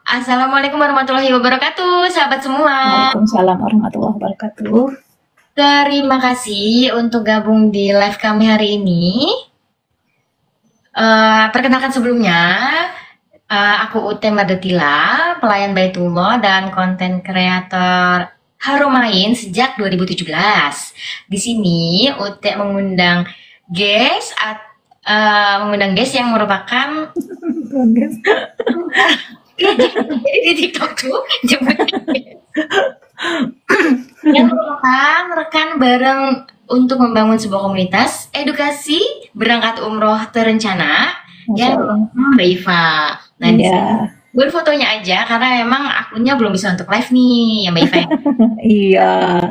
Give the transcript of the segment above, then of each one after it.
Assalamualaikum warahmatullahi wabarakatuh, sahabat semua. Waalaikumsalam warahmatullahi wabarakatuh. Terima kasih untuk gabung di live kami hari ini. Perkenalkan sebelumnya, aku Ute Mardetila, pelayan Baitullah dan konten kreator Harumain sejak 2017. Di sini Ute guest, mengundang guest yang merupakan jadi di TikTok tuh yang merupakan rekan bareng untuk membangun sebuah komunitas edukasi berangkat umroh terencana yang Mbak Iva. Nah, gue fotonya aja karena memang akunnya belum bisa untuk live nih ya Mbak Iva. Iya.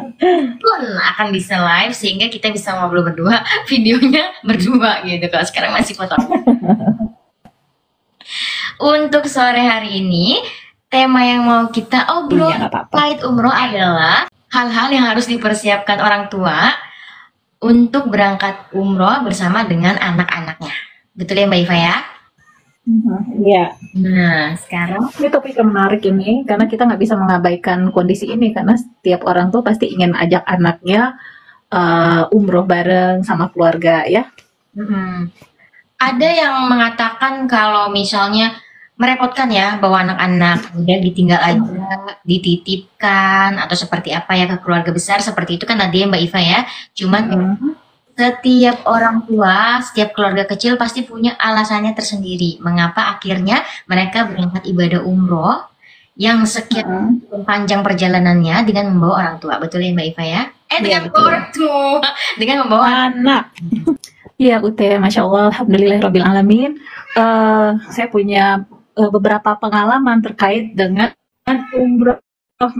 Pun akan bisa live sehingga kita bisa ngobrol berdua, videonya berdua gitu. Kalau sekarang masih foto. Untuk sore hari ini, tema yang mau kita obrol terkait umroh adalah hal-hal yang harus dipersiapkan orang tua untuk berangkat umroh bersama dengan anak-anaknya. Betul ya Mbak Iva ya? Iya. Nah, sekarang ini topik yang menarik ini karena kita nggak bisa mengabaikan kondisi ini karena setiap orang tuh pasti ingin ajak anaknya umroh bareng sama keluarga ya. Ada yang mengatakan kalau misalnya merepotkan ya bahwa anak-anak udah ditinggal aja, dititipkan atau seperti apa ya ke keluarga besar seperti itu kan tadi ya Mbak Iva ya. Cuman setiap orang tua, setiap keluarga kecil pasti punya alasannya tersendiri mengapa akhirnya mereka berangkat ibadah umroh yang sekian panjang perjalanannya dengan membawa orang tua. Betul ya Mbak Iva ya? Dengan orang tua, dengan membawa anak. Iya Ute, Masya Allah, Alhamdulillahirrahmanirrahim. Saya punya beberapa pengalaman terkait dengan umroh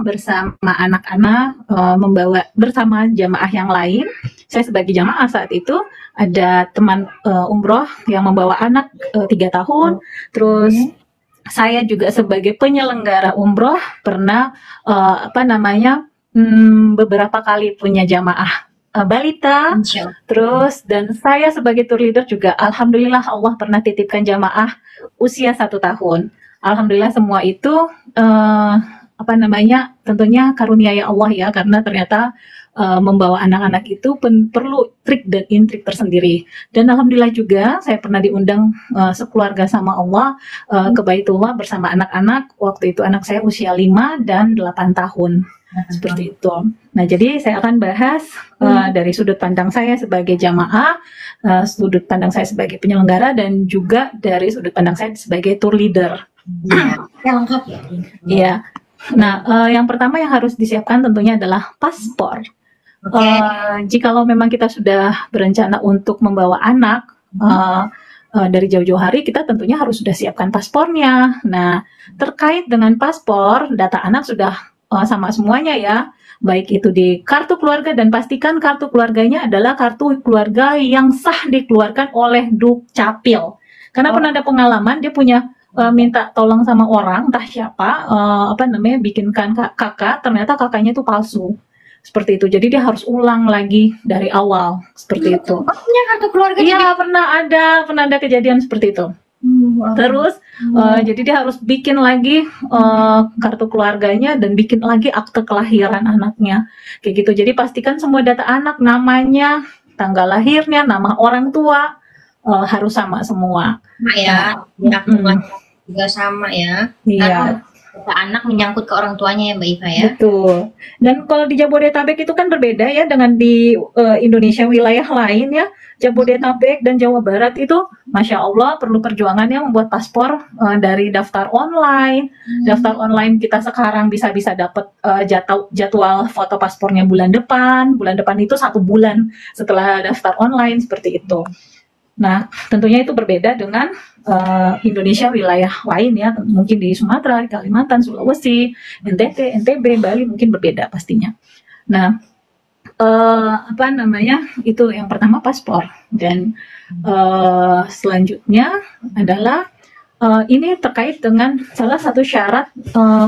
bersama anak-anak, membawa bersama jamaah yang lain. Saya sebagai jamaah saat itu ada teman umroh yang membawa anak 3 tahun, terus saya juga sebagai penyelenggara umroh pernah beberapa kali punya jamaah balita, terus dan saya sebagai tour leader juga alhamdulillah Allah pernah titipkan jamaah usia 1 tahun. Alhamdulillah semua itu tentunya karunia ya Allah ya, karena ternyata membawa anak-anak itu perlu trik dan intrik tersendiri. Dan alhamdulillah juga saya pernah diundang sekeluarga sama Allah ke Baitullah bersama anak-anak. Waktu itu anak saya usia 5 dan 8 tahun. Seperti itu. Nah, jadi saya akan bahas dari sudut pandang saya sebagai jamaah, sudut pandang saya sebagai penyelenggara, dan juga dari sudut pandang saya sebagai tour leader. lengkap ya. Iya. Nah, yang pertama yang harus disiapkan tentunya adalah paspor. Jikalau memang kita sudah berencana untuk membawa anak dari jauh-jauh hari, kita tentunya harus sudah siapkan paspornya. Nah, terkait dengan paspor, data anak sudah sama semuanya ya, baik itu di kartu keluarga, dan pastikan kartu keluarganya adalah kartu keluarga yang sah dikeluarkan oleh Dukcapil. Karena pernah ada pengalaman dia punya minta tolong sama orang, entah siapa, bikinkan kakak, ternyata kakaknya itu palsu. Seperti itu, jadi dia harus ulang lagi dari awal, seperti itu. Punya kartu keluarga? Iya, pernah ada kejadian seperti itu. Terus jadi dia harus bikin lagi kartu keluarganya dan bikin lagi akte kelahiran anaknya kayak gitu. Jadi pastikan semua data anak, namanya, tanggal lahirnya, nama orang tua harus sama semua. Ya, juga sama ya. Iya. Data anak menyangkut ke orang tuanya ya Mbak Iva ya. Betul. Dan kalau di Jabodetabek itu kan berbeda ya dengan di Indonesia wilayah lain ya. Jabodetabek dan Jawa Barat itu Masya Allah perlu perjuangannya membuat paspor dari daftar online. Daftar online kita sekarang bisa dapat jadwal foto paspornya bulan depan. Bulan depan itu 1 bulan setelah daftar online, seperti itu. Nah, tentunya itu berbeda dengan Indonesia wilayah lain ya, mungkin di Sumatera, Kalimantan, Sulawesi, NTT, NTB, Bali mungkin berbeda pastinya. Nah, itu yang pertama paspor, dan selanjutnya adalah ini terkait dengan salah satu syarat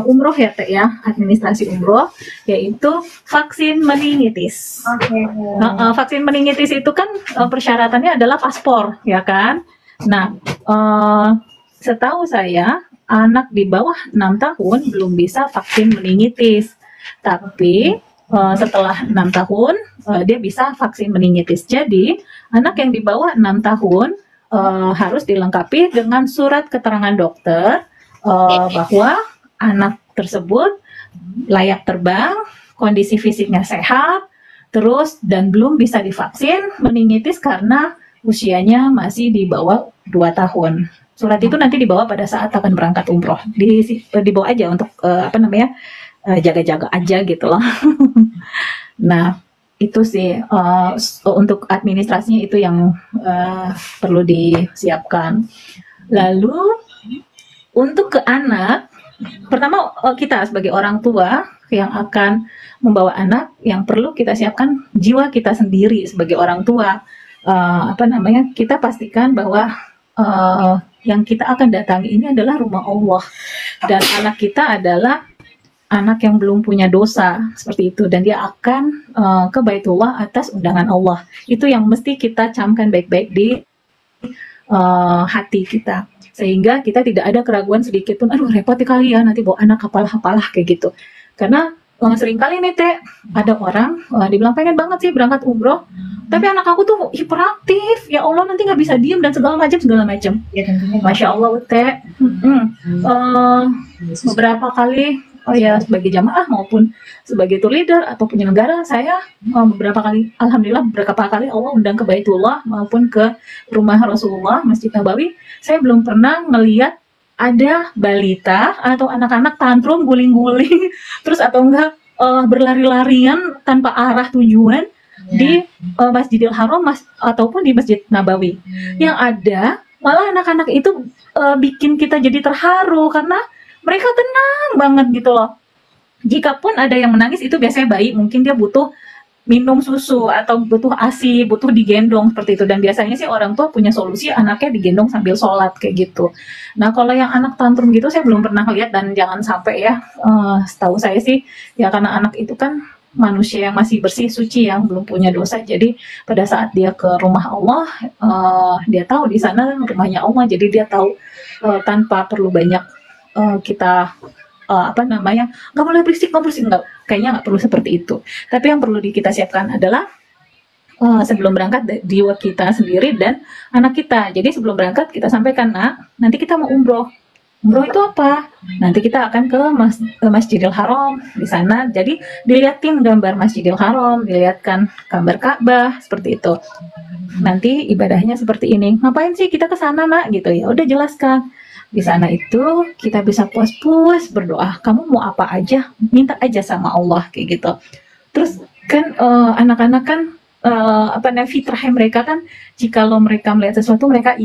umroh ya Teh ya, administrasi umroh, yaitu vaksin meningitis. Vaksin meningitis itu kan persyaratannya adalah paspor ya kan. Nah, setahu saya anak di bawah 6 tahun belum bisa vaksin meningitis. Tapi setelah 6 tahun dia bisa vaksin meningitis. Jadi anak yang di bawah 6 tahun harus dilengkapi dengan surat keterangan dokter bahwa anak tersebut layak terbang, kondisi fisiknya sehat, terus dan belum bisa divaksin meningitis karena usianya masih di bawah 2 tahun. Surat itu nanti dibawa pada saat akan berangkat umroh. Dibawa aja untuk jaga-jaga aja gitu loh. Nah, itu sih untuk administrasinya itu yang perlu disiapkan. Lalu untuk ke anak, pertama kita sebagai orang tua yang akan membawa anak, yang perlu kita siapkan jiwa kita sendiri sebagai orang tua. Kita pastikan bahwa yang kita akan datangi ini adalah rumah Allah, dan anak kita adalah anak yang belum punya dosa seperti itu, dan dia akan ke Baitullah atas undangan Allah. Itu yang mesti kita camkan baik-baik di hati kita, sehingga kita tidak ada keraguan sedikit pun, aduh repot kali ya nanti bawa anak apalah kayak gitu. Karena seringkali nih Teh, ada orang dibilang pengen banget sih berangkat umroh, tapi anak aku tuh hiperaktif, ya Allah nanti nggak bisa diem dan segala macam. Ya, tentunya. Masya Allah Teh. Beberapa kali sebagai jamaah maupun sebagai tour leader atau penyelenggara, saya beberapa kali, alhamdulillah beberapa kali Allah undang ke Baitullah maupun ke rumah Rasulullah, Masjid Nabawi. Saya belum pernah ngelihat ada balita atau anak-anak tantrum guling-guling terus atau enggak berlari-larian tanpa arah tujuan di Masjidil Haram ataupun di Masjid Nabawi. Yang ada malah anak-anak itu bikin kita jadi terharu karena mereka tenang banget gitu loh. Jikapun ada yang menangis itu biasanya bayi, mungkin dia butuh minum susu atau butuh ASI, butuh digendong seperti itu. Dan biasanya sih orang tua punya solusi anaknya digendong sambil sholat kayak gitu. Nah kalau yang anak tantrum gitu saya belum pernah lihat, dan jangan sampai ya, setahu saya sih ya karena anak itu kan manusia yang masih bersih, suci, yang belum punya dosa. Jadi pada saat dia ke rumah Allah, dia tahu di sana rumahnya Allah, jadi dia tahu tanpa perlu banyak kita nggak boleh berisik, nggak, kayaknya nggak perlu seperti itu. Tapi yang perlu kita siapkan adalah sebelum berangkat jiwa kita sendiri dan anak kita. Jadi sebelum berangkat kita sampaikan, nak, nanti kita mau umroh. Umroh itu apa? Nanti kita akan ke Masjidil Haram di sana. Jadi dilihatin gambar Masjidil Haram, dilihatkan gambar Ka'bah seperti itu. Nanti ibadahnya seperti ini. Ngapain sih kita ke sana, nak? Gitu ya. Udah jelaskan. Di sana itu kita bisa puas-puas berdoa. Kamu mau apa aja, minta aja sama Allah kayak gitu. Terus kan anak-anak kan fitrah mereka kan, jikalau mereka melihat sesuatu mereka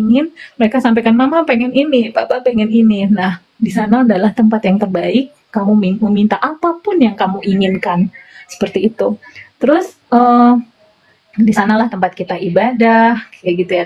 sampaikan, mama pengen ini, papa pengen ini. Nah di sana adalah tempat yang terbaik. Kamu meminta apapun yang kamu inginkan seperti itu. Terus di sanalah tempat kita ibadah kayak gitu ya.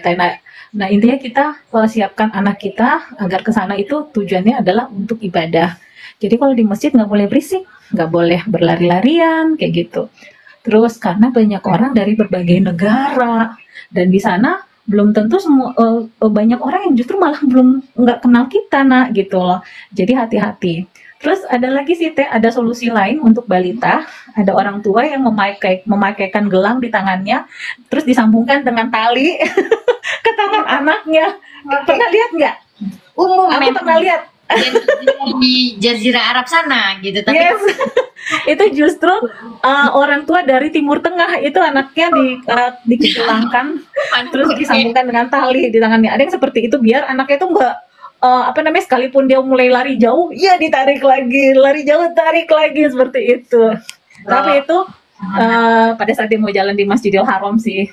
Nah intinya kita siapkan anak kita agar ke sana itu tujuannya adalah untuk ibadah. Jadi kalau di masjid nggak boleh berisik, nggak boleh berlari-larian kayak gitu. Terus karena banyak orang dari berbagai negara, dan di sana belum tentu semua banyak orang yang justru malah belum nggak kenal kita, nak, gitu loh. Jadi hati-hati. Terus ada lagi sih Teh, ada solusi lain untuk balita. Ada orang tua yang memakaikan gelang di tangannya, terus disambungkan dengan tali ke tangan anaknya. Pernah lihat nggak? Umum, aku pernah lihat di Jazirah Arab sana gitu. Tapi yes. Itu justru orang tua dari Timur Tengah itu anaknya dikelangkan terus disambungkan dengan tali di tangannya. Ada yang seperti itu biar anaknya itu nggak sekalipun dia mulai lari jauh, ya ditarik lagi, lari jauh tarik lagi seperti itu. Tapi itu pada saat dia mau jalan di Masjidil Haram sih,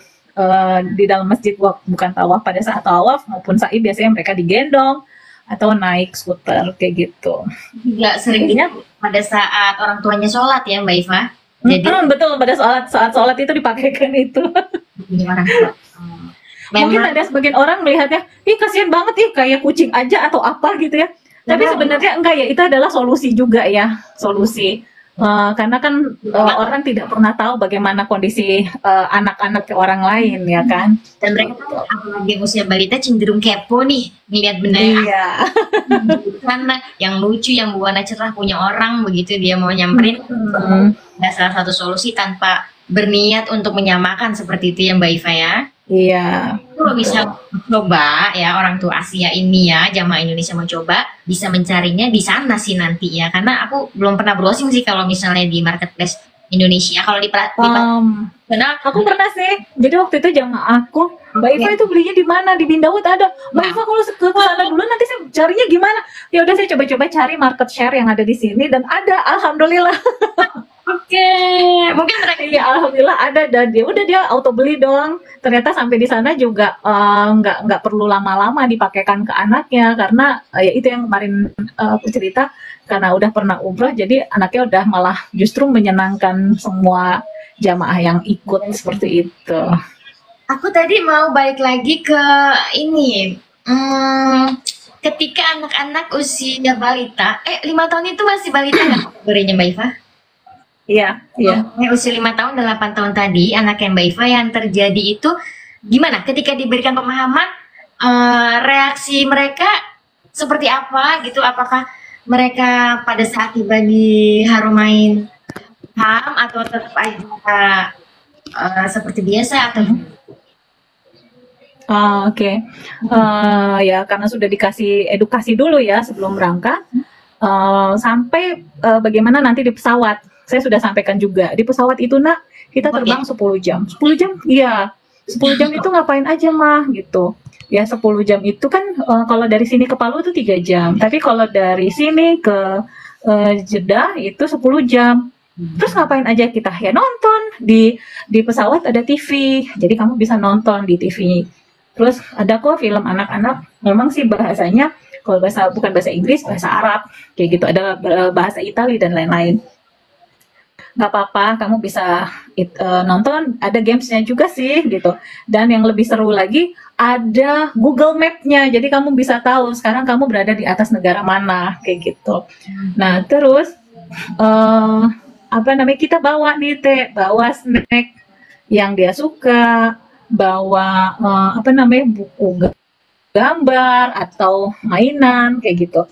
di dalam masjid, bukan tawaf. Pada saat tawaf maupun sa'i biasanya mereka digendong atau naik skuter kayak gitu. Nggak seringnya pada saat orang tuanya sholat ya Mbak Iva. Jadi betul, pada saat sholat itu dipakaikan itu. Orang tua. Mungkin ada sebagian orang melihatnya, ih kasihan banget ih kayak kucing aja atau apa gitu ya. Tapi sebenarnya enggak ya, itu adalah solusi juga ya, solusi. Karena kan orang tidak pernah tahu bagaimana kondisi anak-anak orang lain ya kan. Dan mereka kan apalagi usia balita cenderung kepo nih, ngelihat benda yang Iya. sana, yang lucu, yang berwarna cerah punya orang begitu dia mau nyamperin. Hmm, Nggak salah satu solusi tanpa berniat untuk menyamakan seperti itu ya Mbak Iva ya. iya. Kalau bisa coba ya orang tua Asia ini ya, jamaah Indonesia mau coba, bisa mencarinya di sana sih nanti ya. Karena aku belum pernah browsing sih kalau misalnya di marketplace Indonesia. Kalau Um, karena aku pernah sih. Jadi waktu itu jamaah aku, Mbak Iva itu belinya di mana? Di Bindawut ada. Mbak Iva kalau ke sana dulu nanti saya carinya gimana? Ya udah saya coba-coba cari market share yang ada di sini dan ada, alhamdulillah. oke, mungkin mereka Iya, alhamdulillah ada dan dia udah dia auto beli dong. Ternyata sampai di sana juga nggak perlu lama-lama dipakaikan ke anaknya karena ya itu yang kemarin aku cerita karena udah pernah umroh jadi anaknya udah malah justru menyenangkan semua jamaah yang ikut seperti itu. aku tadi mau balik lagi ke ini. Ketika anak-anak usia balita, 5 tahun itu masih balita nggak kategorinya Mbak Iva? Iya, iya. Usia 5 tahun, 8 tahun tadi, anak yang Mbak Iva yang terjadi itu gimana? Ketika diberikan pemahaman, reaksi mereka seperti apa gitu? Apakah mereka pada saat tiba di Harumain paham atau tetap aja seperti biasa atau Oke. Ya karena sudah dikasih edukasi dulu ya sebelum berangkat. Sampai bagaimana nanti di pesawat. Saya sudah sampaikan juga. Di pesawat itu nak, kita terbang 10 jam. 10 jam? Iya. 10 jam itu ngapain aja mah gitu. Ya 10 jam itu kan kalau dari sini ke Palu itu 3 jam. Tapi kalau dari sini ke Jeddah itu 10 jam. Terus ngapain aja kita? Ya nonton di pesawat ada TV. Jadi kamu bisa nonton di TV. Terus ada kok film anak-anak. Memang sih bahasanya kalau bukan bahasa Inggris, bahasa Arab kayak gitu. Ada bahasa Itali dan lain-lain. Nggak apa-apa, kamu bisa nonton. Ada gamesnya juga sih gitu. Dan yang lebih seru lagi ada Google Map-nya. Jadi kamu bisa tahu sekarang kamu berada di atas negara mana kayak gitu. Nah terus apa namanya kita bawa nih bawa snack yang dia suka, bawa apa namanya buku gambar atau mainan kayak gitu.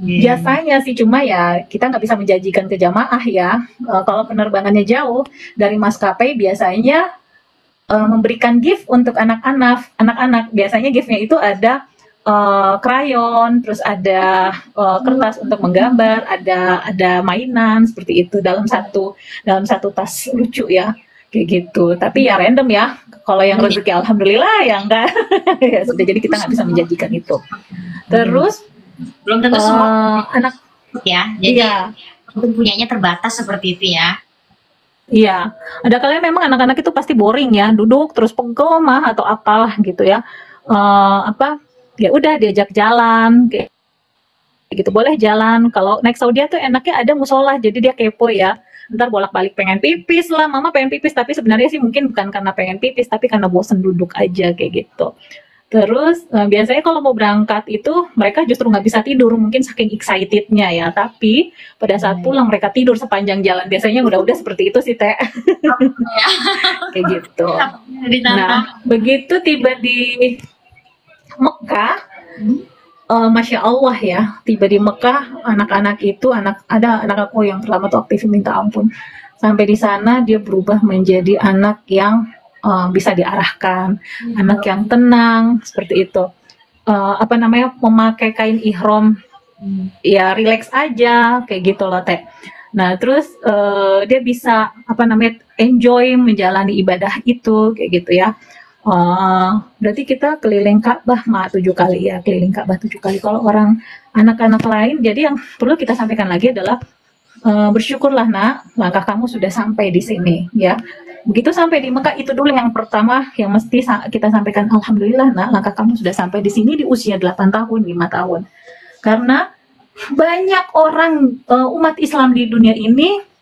Biasanya sih cuma ya kita nggak bisa menjanjikan ke jamaah ya. Kalau penerbangannya jauh dari maskapai biasanya memberikan gift untuk anak-anak. Anak-anak biasanya giftnya itu ada krayon, terus ada kertas untuk menggambar, ada mainan seperti itu dalam satu tas lucu ya kayak gitu. Tapi ya random ya. Kalau yang rezeki alhamdulillah ya enggak. Ya sudah jadi kita nggak bisa menjanjikan itu. Terus belum tentu semua anak ya. Jadi iya, mungkin punyanya terbatas seperti itu ya. iya. Ada kalian memang anak-anak itu pasti boring ya, duduk terus pegel mah atau apalah gitu ya. Apa ya udah diajak jalan kayak gitu boleh jalan. Kalau naik Saudi tuh enaknya ada musola jadi dia kepo ya. Ntar bolak-balik pengen pipis lah, mama pengen pipis tapi sebenarnya sih mungkin bukan karena pengen pipis tapi karena bosen duduk aja kayak gitu. Terus biasanya kalau mau berangkat itu mereka justru nggak bisa tidur mungkin saking excitednya ya. Tapi pada saat pulang mereka tidur sepanjang jalan. Biasanya udah seperti itu sih Teh. Kayak gitu. Nah begitu tiba di Mekah, Masya Allah ya, tiba di Mekah anak-anak itu ada anak aku yang pertama tuh aktif minta ampun. Sampai di sana dia berubah menjadi anak yang bisa diarahkan, anak yang tenang seperti itu. Apa namanya memakai kain ihram, ya rileks aja kayak gitu loh Teh. Nah terus dia bisa apa namanya enjoy menjalani ibadah itu kayak gitu ya. Berarti kita keliling Ka'bah 7 kali ya, keliling Ka'bah 7 kali. Kalau orang anak-anak lain, jadi yang perlu kita sampaikan lagi adalah bersyukurlah nak, langkah kamu sudah sampai di sini ya. Begitu sampai di Mekah itu dulu yang pertama yang mesti kita sampaikan alhamdulillah nak, langkah kamu sudah sampai di sini di usia 8 tahun, 5 tahun. Karena banyak orang umat Islam di dunia ini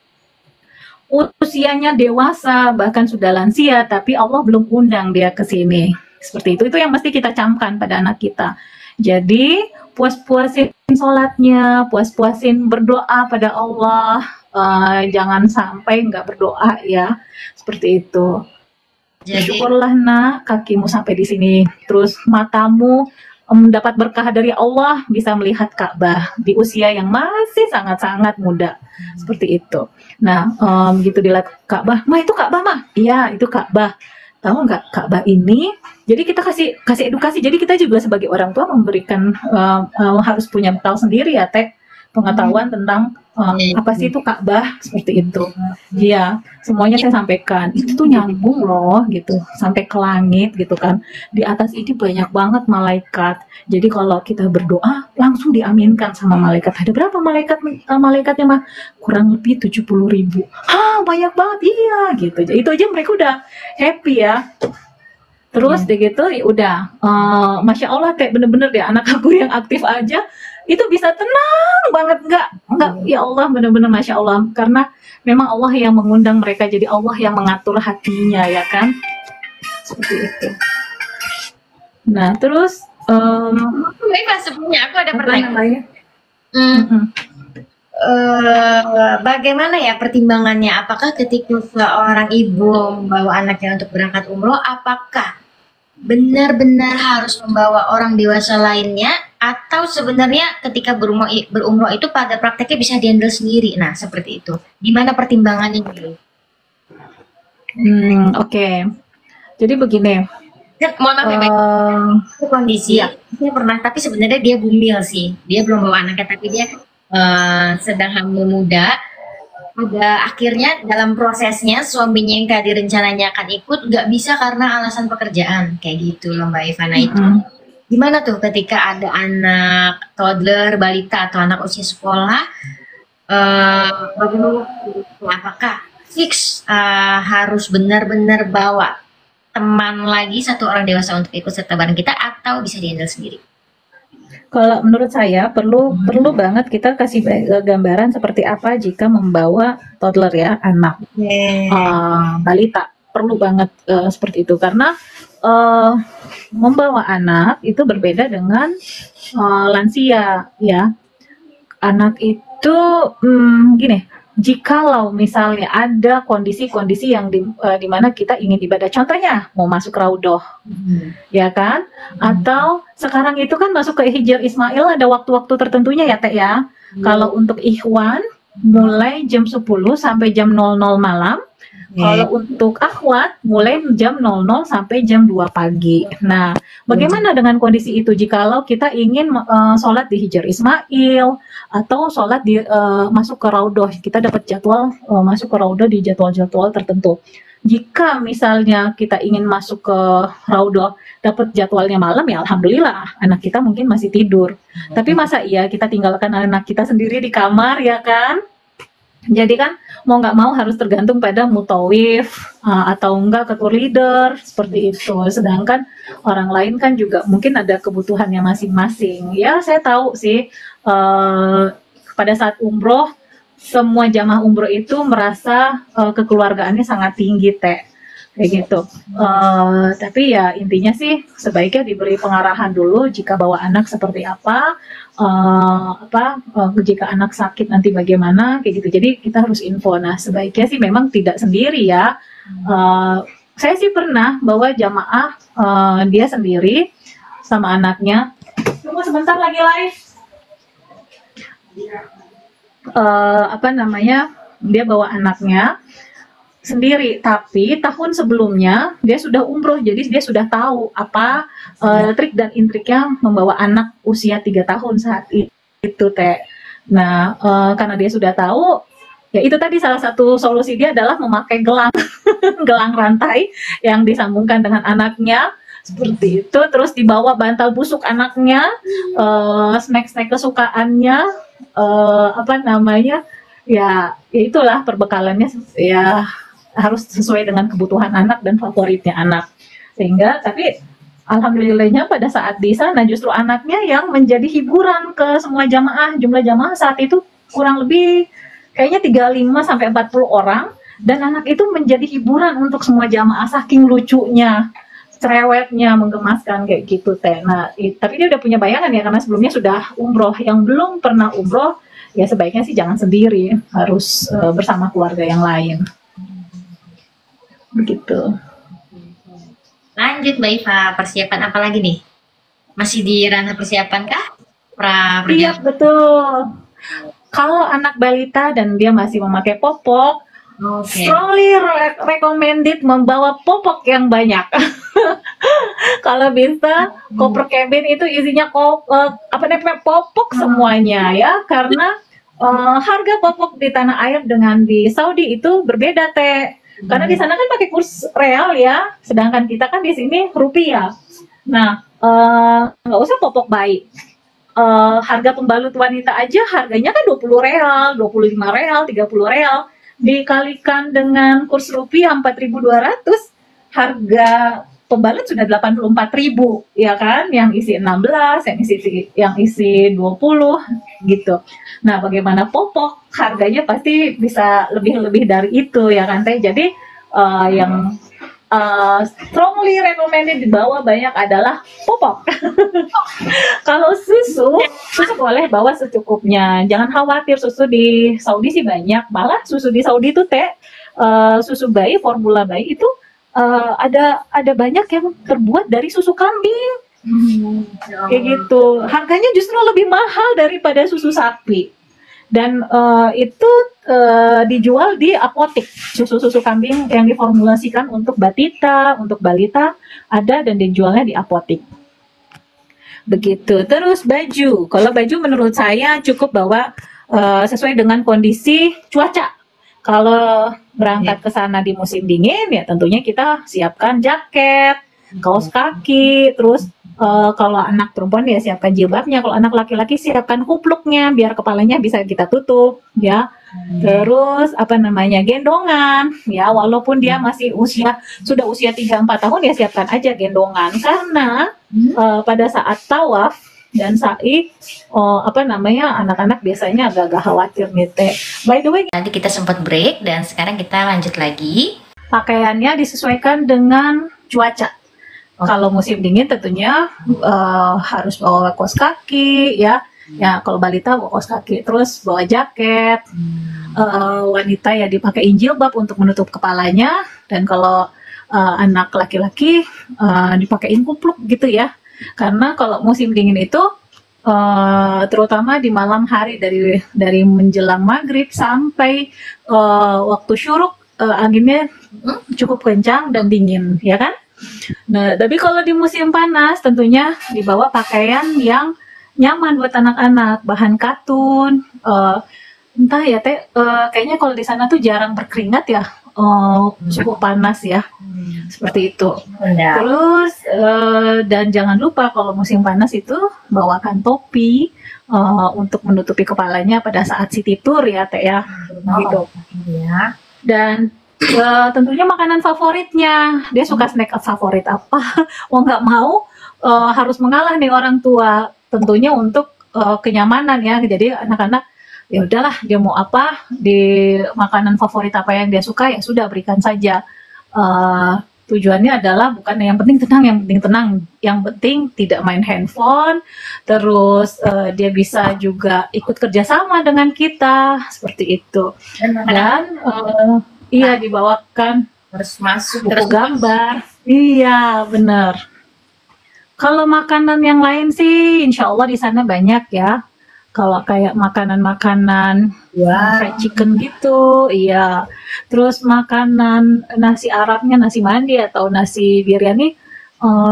usianya dewasa bahkan sudah lansia tapi Allah belum undang dia ke sini seperti itu yang mesti kita camkan pada anak kita. Jadi puas-puasin sholatnya, puas-puasin berdoa pada Allah. Jangan sampai nggak berdoa ya, seperti itu. Jadi Syukurlah nak, kakimu sampai di sini. Terus matamu mendapat berkah dari Allah, bisa melihat Ka'bah di usia yang masih sangat-sangat muda. Seperti itu. Nah, begitu dilihat Ka'bah, mah itu Ka'bah mah? Iya, itu Ka'bah. Tahu nggak Ka'bah ini? Jadi kita kasih edukasi. Jadi kita juga sebagai orang tua memberikan harus punya bekal sendiri ya, Teh, pengetahuan tentang apa sih itu Ka'bah, seperti itu. Iya, semuanya saya sampaikan. Itu tuh nyambung loh gitu, sampai ke langit gitu kan. Di atas ini banyak banget malaikat. Jadi kalau kita berdoa langsung diaminkan sama malaikat. Ada berapa malaikatnya mah? Kurang lebih 70.000. Banyak banget. Iya gitu. Itu aja mereka udah happy ya. Terus deh gitu ya udah, masya Allah Teh, bener-bener deh anak aku yang aktif aja itu bisa tenang banget, nggak ya Allah, bener-bener masya Allah, karena memang Allah yang mengundang mereka, jadi Allah yang mengatur hatinya ya kan, seperti itu. Nah terus baiklah, sebelumnya aku ada apa pertanyaan. namanya? Bagaimana ya pertimbangannya? Apakah ketika seorang ibu membawa anaknya untuk berangkat umroh, apakah benar-benar harus membawa orang dewasa lainnya, atau sebenarnya ketika berumroh itu pada prakteknya bisa dihandle sendiri? Nah, seperti itu. Gimana pertimbangannya gitu? Oke. Jadi begini. Mohon maaf ya, Mbak. Itu kondisi. Saya pernah, tapi sebenarnya dia bumil sih. Dia belum bawa anaknya, tapi dia sedang hamil muda. Pada akhirnya dalam prosesnya suaminya yang tadi rencananya akan ikut nggak bisa karena alasan pekerjaan, kayak gitu loh Mbak Ivana. Itu gimana tuh ketika ada anak toddler, balita atau anak usia sekolah, bagaimana, apakah fix harus benar-benar bawa teman lagi satu orang dewasa untuk ikut serta bareng kita, atau bisa dihandle sendiri? Kalau menurut saya perlu banget kita kasih gambaran seperti apa jika membawa toddler ya, anak balita, perlu banget seperti itu, karena membawa anak itu berbeda dengan lansia ya. Anak itu gini, jikalau misalnya ada kondisi-kondisi yang di mana kita ingin ibadah, contohnya mau masuk raudhoh, ya kan? Atau sekarang itu kan masuk ke Hijr Ismail ada waktu-waktu tertentunya ya Teh ya. Kalau untuk ikhwan mulai jam 10 sampai jam 00 malam. Kalau untuk akhwat mulai jam 00 sampai jam 2 pagi. Nah, bagaimana dengan kondisi itu jikalau kita ingin sholat di Hijr Ismail atau sholat di masuk ke raudhoh, kita dapat jadwal masuk ke raudhoh di jadwal-jadwal tertentu. Jika misalnya kita ingin masuk ke raudhoh dapat jadwalnya malam, ya alhamdulillah anak kita mungkin masih tidur. Tapi masa iya kita tinggalkan anak kita sendiri di kamar ya kan? Jadi kan mau nggak mau harus tergantung pada mutawif atau enggak ke tour leader, seperti itu. Sedangkan orang lain kan juga mungkin ada kebutuhannya masing-masing. Ya saya tahu sih pada saat umroh semua jamaah umroh itu merasa kekeluargaannya sangat tinggi Teh, kayak gitu. Tapi ya intinya sih sebaiknya diberi pengarahan dulu jika bawa anak seperti apa, jika anak sakit nanti bagaimana, kayak gitu. Jadi kita harus info. Nah sebaiknya sih memang tidak sendiri ya. Saya sih pernah bawa jamaah dia sendiri sama anaknya. Tunggu sebentar lagi live. Dia bawa anaknya sendiri, tapi tahun sebelumnya dia sudah umroh, jadi dia sudah tahu apa trik dan intriknya membawa anak usia 3 tahun saat itu Teh. Nah karena dia sudah tahu, ya itu tadi salah satu solusi dia adalah memakai gelang gelang rantai yang disambungkan dengan anaknya seperti itu, terus dibawa bantal busuk anaknya, snack-snack kesukaannya, ya itulah perbekalannya ya harus sesuai dengan kebutuhan anak dan favoritnya anak. Sehingga tapi alhamdulillahnya pada saat di sana justru anaknya yang menjadi hiburan ke semua jamaah. Jumlah jamaah saat itu kurang lebih kayaknya 35 sampai 40 orang, dan anak itu menjadi hiburan untuk semua jamaah saking lucunya. cerewetnya, menggemaskan kayak gitu teh. Nah, tapi dia udah punya bayangan ya karena sebelumnya sudah umroh. Yang belum pernah umroh ya sebaiknya sih jangan sendiri, harus bersama keluarga yang lain. Begitu. Lanjut Mbak Iva, persiapan apa lagi nih? Masih di ranah persiapan kah? Iya betul. Kalau anak balita dan dia masih memakai popok, strongly recommended membawa popok yang banyak. Kalau bisa koper cabin itu isinya popok semuanya ya, karena harga popok di tanah air dengan di Saudi itu berbeda teh. Karena di sana kan pakai kurs real ya, sedangkan kita kan di sini rupiah. Nah, nggak usah popok bayi. Harga pembalut wanita aja harganya kan 20 real, 25 real, 30 real. Dikalikan dengan kurs rupiah 4.200, harga pembalut sudah 84.000, ya kan? Yang isi 16, yang isi 20 gitu. Nah, bagaimana popok? Harganya pasti bisa lebih dari itu ya kan teh. Jadi yang strongly recommended dibawa banyak adalah popok. Kalau susu boleh bawa secukupnya. Jangan khawatir, susu di Saudi sih banyak. Malah susu di Saudi itu teh susu bayi, formula bayi itu ada banyak yang terbuat dari susu kambing. Kayak gitu. Harganya justru lebih mahal daripada susu sapi. Dan itu dijual di apotek, susu kambing yang diformulasikan untuk batita, untuk balita ada dan dijualnya di apotek. Begitu. Terus baju, kalau baju menurut saya cukup bawa sesuai dengan kondisi cuaca. Kalau berangkat ke sana di musim dingin ya tentunya kita siapkan jaket, kaos kaki, terus kalau anak perempuan ya siapkan jilbabnya, kalau anak laki-laki siapkan kupluknya biar kepalanya bisa kita tutup ya. Terus gendongan ya, walaupun dia masih sudah usia 3-4 tahun ya siapkan aja gendongan, karena pada saat tawaf dan sa'i anak-anak biasanya agak-agak khawatir nih teh. By the way, nanti kita sempat break dan sekarang kita lanjut lagi. Pakaiannya disesuaikan dengan cuaca. Kalau musim dingin tentunya harus bawa kaos kaki ya. Ya kalau balita bawa kaos kaki, terus bawa jaket. Wanita ya dipakai jilbab untuk menutup kepalanya, dan kalau anak laki-laki dipakein kupluk gitu ya. Karena kalau musim dingin itu terutama di malam hari dari menjelang maghrib sampai waktu syuruk anginnya cukup kencang dan dingin ya kan. Nah, tapi kalau di musim panas tentunya dibawa pakaian yang nyaman buat anak-anak, bahan katun. Entah ya teh, kayaknya kalau di sana tuh jarang berkeringat ya, cukup panas ya, seperti itu. Terus dan jangan lupa kalau musim panas itu bawakan topi untuk menutupi kepalanya pada saat city tour ya teh ya, gitu. Dan tentunya makanan favoritnya, dia suka snack favorit apa? Mau nggak mau harus mengalah nih orang tua, tentunya untuk kenyamanan ya. Jadi anak-anak ya udahlah dia mau apa, di makanan favorit apa yang dia suka ya sudah berikan saja. Tujuannya adalah bukan yang penting tenang, yang penting tidak main handphone. Terus dia bisa juga ikut kerjasama dengan kita seperti itu. Dan iya, dibawakan harus masuk buku gambar. Iya, benar. Kalau makanan yang lain sih, insya Allah di sana banyak ya. Kalau kayak makanan-makanan fried chicken gitu, iya. Terus makanan nasi Arabnya, nasi mandi atau nasi biryani.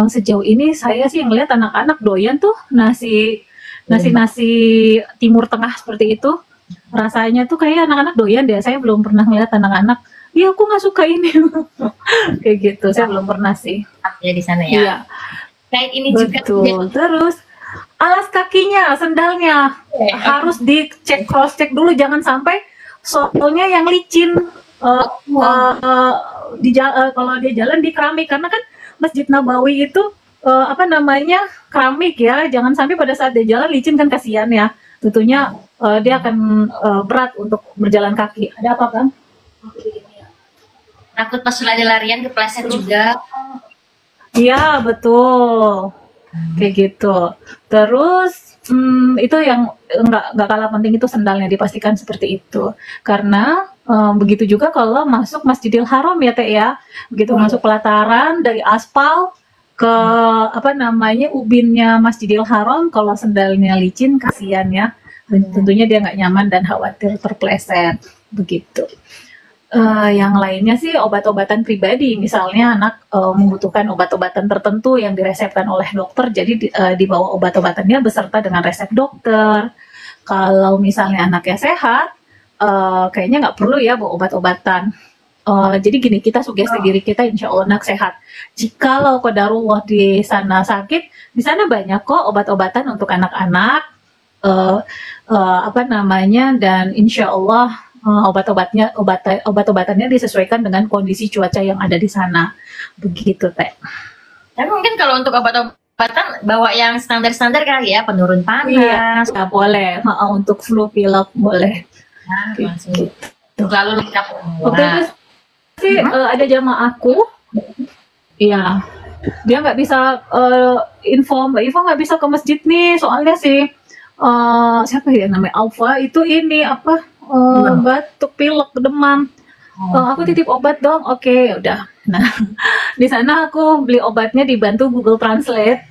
Sejauh ini saya sih ngeliat anak-anak doyan tuh nasi Timur Tengah seperti itu. Rasanya tuh kayak anak-anak doyan deh. Saya belum pernah ngeliat anak-anak, iya aku nggak suka ini. Kayak gitu, saya belum pernah sih. Ya di sana ya. Iya. Kayak ini betul. juga. Terus alas kakinya, sendalnya harus dicek, cross check dulu, jangan sampai soalnya yang licin. Kalau dia jalan di keramik, karena kan Masjid Nabawi itu keramik ya. Jangan sampai pada saat dia jalan licin, kan kasihan ya. Tentunya dia akan berat untuk berjalan kaki. Ada apa kan? Takut pas lari-larian kepleset juga. Iya, betul. Kayak gitu. Terus itu yang nggak kalah penting itu sendalnya dipastikan seperti itu. Karena begitu juga kalau masuk Masjidil Haram ya Teh ya. Begitu Oh, iya. masuk pelataran dari aspal ke apa namanya ubinnya Masjidil Haram, kalau sendalnya licin kasihan ya. Tentunya dia nggak nyaman dan khawatir terpleset begitu. Yang lainnya sih obat-obatan pribadi, misalnya anak, membutuhkan obat-obatan tertentu yang diresepkan oleh dokter, jadi dibawa obat-obatannya beserta dengan resep dokter. Kalau misalnya anaknya sehat, kayaknya nggak perlu ya bawa obat-obatan. Jadi gini, kita sugesti diri kita, insya Allah anak sehat. Jikalau qadarullah di sana sakit, di sana banyak kok obat-obatan untuk anak-anak, eh, apa namanya, dan insya Allah obat-obatannya disesuaikan dengan kondisi cuaca yang ada di sana. Begitu, Teh. Tapi mungkin kalau untuk obat-obatan bawa yang standar-standar kali ya, penurun Iya, panas. nggak boleh. Untuk flu pilek boleh. Nah, langsung Gitu. selalu lengkap Waktu semua. itu sih ada jamaahku, iya, dia nggak bisa Mbak Iva nggak bisa ke masjid nih, soalnya sih siapa ya namanya Alfa itu ini apa batuk pilek demam. Aku titip obat dong, oke udah. Nah di sana aku beli obatnya dibantu Google Translate.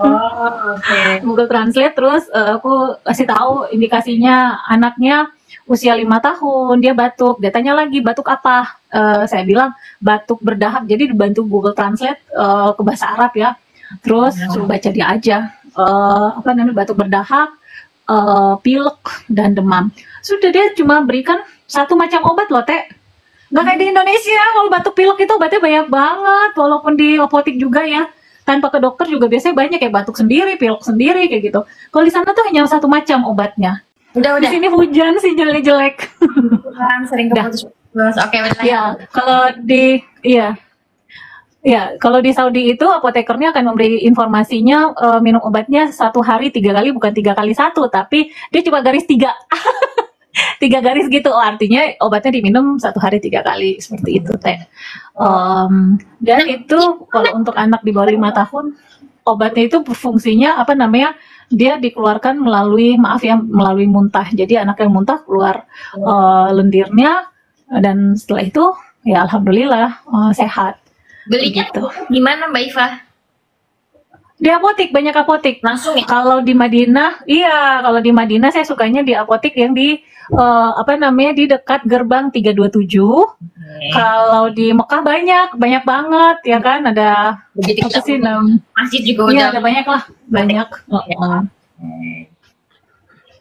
Oh, oke. Google Translate terus aku kasih tahu indikasinya anaknya usia 5 tahun, dia batuk, dia tanya lagi batuk apa. Saya bilang batuk berdahak, jadi dibantu Google Translate ke bahasa Arab ya, terus suruh baca dia aja. Apa namanya, batuk berdahak, pilek dan demam. Sudah, dia cuma berikan satu macam obat loh Teh. Nggak kayak di Indonesia, kalau batuk pilek itu obatnya banyak banget, walaupun di apotek juga ya. Tanpa ke dokter juga biasanya banyak kayak batuk sendiri, pilek sendiri kayak gitu. Kalau di sana tuh hanya satu macam obatnya. Di Udah. sini hujan sinyalnya jelek. Kan sering Dah. keputus-putus. Oke, benar. Ya, kalau di Saudi itu apotekernya akan memberi informasinya minum obatnya 1 hari 3 kali, bukan 3 kali 1, tapi dia cuma garis 3. 3 garis gitu. Artinya obatnya diminum 1 hari 3 kali seperti itu Teh. Dan itu kalau untuk anak di bawah 5 tahun, obatnya itu fungsinya apa namanya, dia dikeluarkan melalui muntah. Jadi anak yang muntah keluar lendirnya, dan setelah itu ya alhamdulillah sehat. Belinya Begitu. gimana Mbak Iva? Di apotek, banyak apotek. Langsung ya? Kalau di Madinah, iya, kalau di Madinah saya sukanya di apotek yang di apa namanya, di dekat gerbang 327. Kalau di Mekah banyak banget ya kan, ada Begitu apa kita sih masjid juga Iya, udah. ada banyak lah, banyak.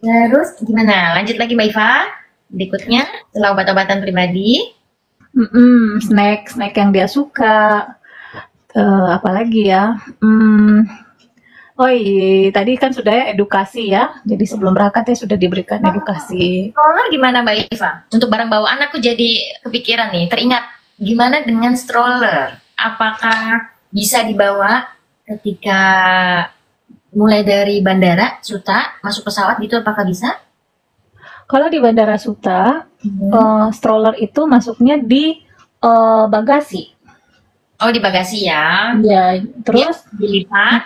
Terus gimana? Lanjut lagi Mbak Iva. Berikutnya setelah obat-obatan pribadi. Snack yang dia suka. Apalagi ya? Oh iya, tadi kan sudah ya edukasi ya. Jadi sebelum berangkat ya sudah diberikan edukasi. Stroller gimana Mbak Iva? Untuk barang bawaan aku jadi kepikiran nih, teringat gimana dengan stroller? Apakah bisa dibawa ketika mulai dari bandara Suta masuk pesawat gitu, apakah bisa? Kalau di Bandara Suta, stroller itu masuknya di bagasi. Oh, di bagasi ya. Ya, terus Dilipat,